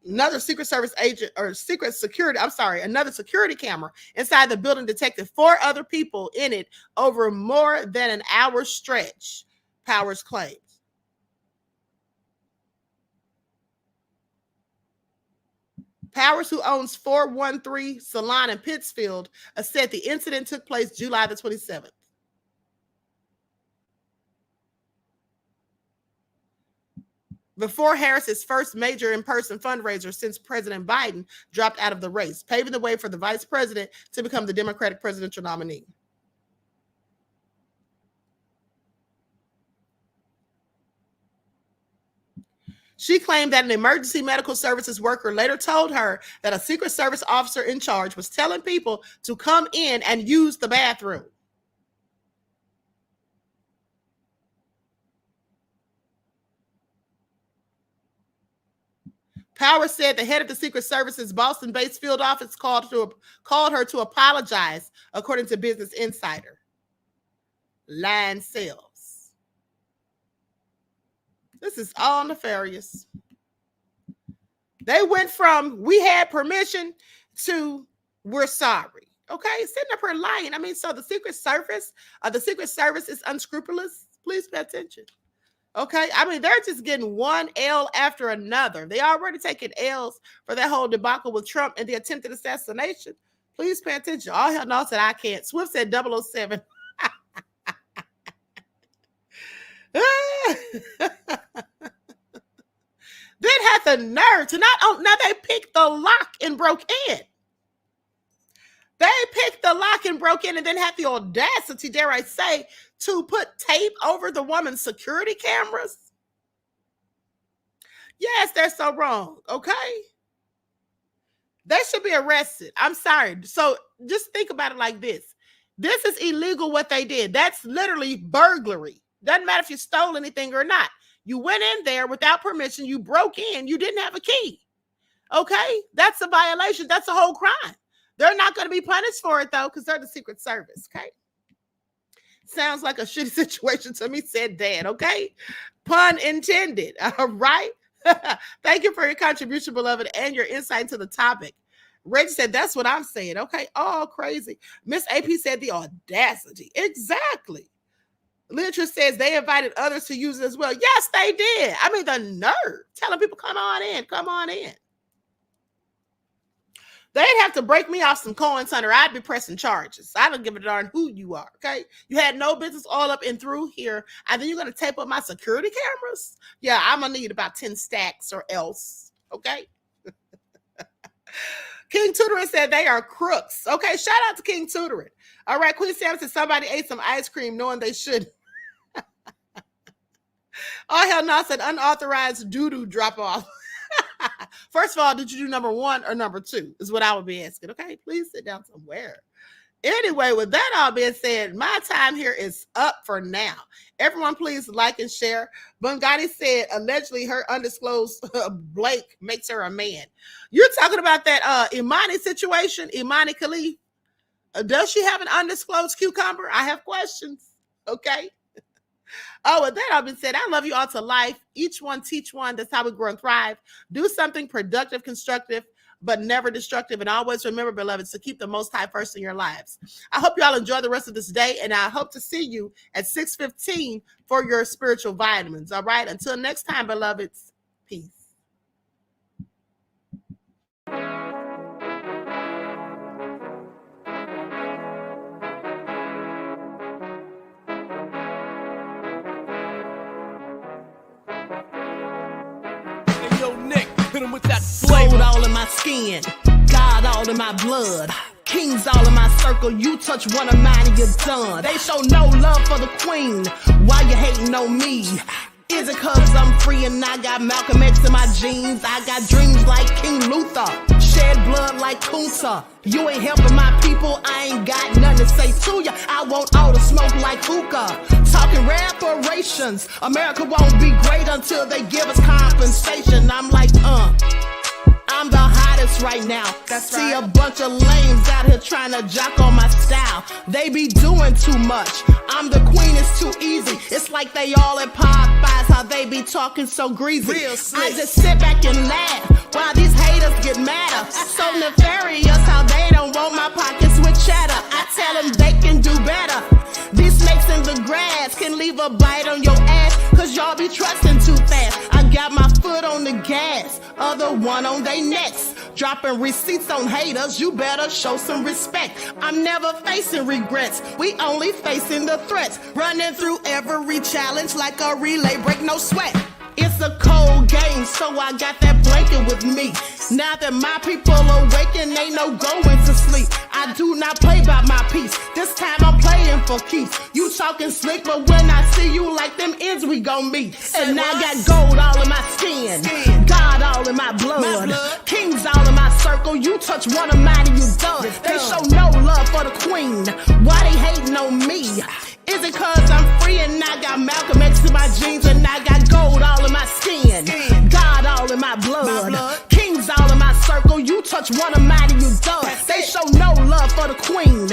Speaker 8: another Secret Service agent or another security camera inside the building detected 4 other people in it over more than an hour stretch, Powers claimed. Powers, who owns 413 Salon in Pittsfield, said the incident took place July the 27th. Before Harris's first major in-person fundraiser since President Biden dropped out of the race, paving the way for the vice president to become the Democratic presidential nominee. She claimed that an emergency medical services worker later told her that a Secret Service officer in charge was telling people to come in and use the bathroom. Powers said the head of the Secret Service's Boston-based field office called her to apologize, according to Business Insider. Line sales. This is all nefarious. They went from we had permission to we're sorry. Okay, sitting up here lying. I mean, so the Secret Service is unscrupulous. Please pay attention. Okay, I mean, they're just getting one L after another. They already taking L's for that whole debacle with Trump and the attempted assassination. Please pay attention. All hell knows that I can't. Swift said 007. Then had the nerve to now they picked the lock and broke in. They picked the lock and broke in and then had the audacity, dare I say, to put tape over the woman's security cameras. Yes, they're so wrong, okay? They should be arrested. I'm sorry. So just think about it like this. This is illegal what they did. That's literally burglary. Doesn't matter if you stole anything or not. You went in there without permission. You broke in. You didn't have a key. Okay? That's a violation. That's a whole crime. They're not going to be punished for it, though, because they're the Secret Service. Okay? Sounds like a shitty situation to me, said Dan. Okay? Pun intended. All right? Thank you for your contribution, beloved, and your insight into the topic. Reggie said, that's what I'm saying. Okay? Oh, crazy. Miss AP said the audacity. Exactly. Literature says they invited others to use it as well. Yes, they did. I mean, the nerve. Telling people, come on in, come on in. They'd have to break me off some coins, Hunter. I'd be pressing charges. I don't give a darn who you are, okay? You had no business all up and through here, and then you're going to tape up my security cameras? Yeah, I'm going to need about 10 stacks or else, okay? King Tutoring said they are crooks. Okay, shout out to King Tutoring. All right, Queen Sam said somebody ate some ice cream knowing they shouldn't. Oh, hell no, said unauthorized doo-doo drop-off. First of all, did you do number 1 or number 2 is what I would be asking. Okay, please sit down somewhere. Anyway, with that all being said, my time here is up for now. Everyone, please like and share. Bungani said, allegedly her undisclosed Blake makes her a man. You're talking about that Imani situation, Imani Khalif. Does she have an undisclosed cucumber? I have questions. Okay. Oh, with that all been said, I love you all to life. Each one teach one. That's how we grow and thrive. Do something productive, constructive, but never destructive. And always remember, beloveds, to keep the Most High first in your lives. I hope you all enjoy the rest of this day, and I hope to see you at 6:15 for your spiritual vitamins. All right. Until next time, beloveds. Peace.
Speaker 2: Hit him with that flavor. All in my skin, God all in my blood, kings all in my circle. You touch one of mine and you're done. They show no love for the queen. Why you hating on me? Is it cause I'm free and I got Malcolm X in my jeans? I got dreams like King Luther, shed blood like Kunsa. You ain't helping my people, I ain't got nothing to say to ya. I want all the smoke like hookah. Talking reparations, America won't be great until they give us compensation. I'm like, I'm I'm the hottest right now. See a bunch of lames out here trying to jock on my style. They be doing too much. I'm the queen, it's too easy. It's like they all at Popeyes, how they be talking so greasy. I just sit back and laugh while these haters get madder. So nefarious how they don't want my pockets with cheddar. I tell them they can do better. These snakes in the grass can leave a bite on your ass, cause y'all be trusting too fast. I got my foot on the gas, other one on they necks. Dropping receipts on haters, you better show some respect. I'm never facing regrets, we only facing the threats. Running through every challenge like a relay, break no sweat. It's a cold game, so I got that blanket with me. Now that my people awaken, ain't no going to sleep. I do not play by my piece, this time I'm playing for keeps. You talking slick, but when I see you like them ends, we gon' meet. And I got gold all in my skin, God all in my blood, kings all in my circle. You touch one of mine and you done. They show no love for the queen, why they hating on me? Is it cause I'm free and I got Malcolm X in my jeans and I got gold all in my skin, God all in my blood, kings all in my circle. You touch one of mine and you done. They show no love for the queen,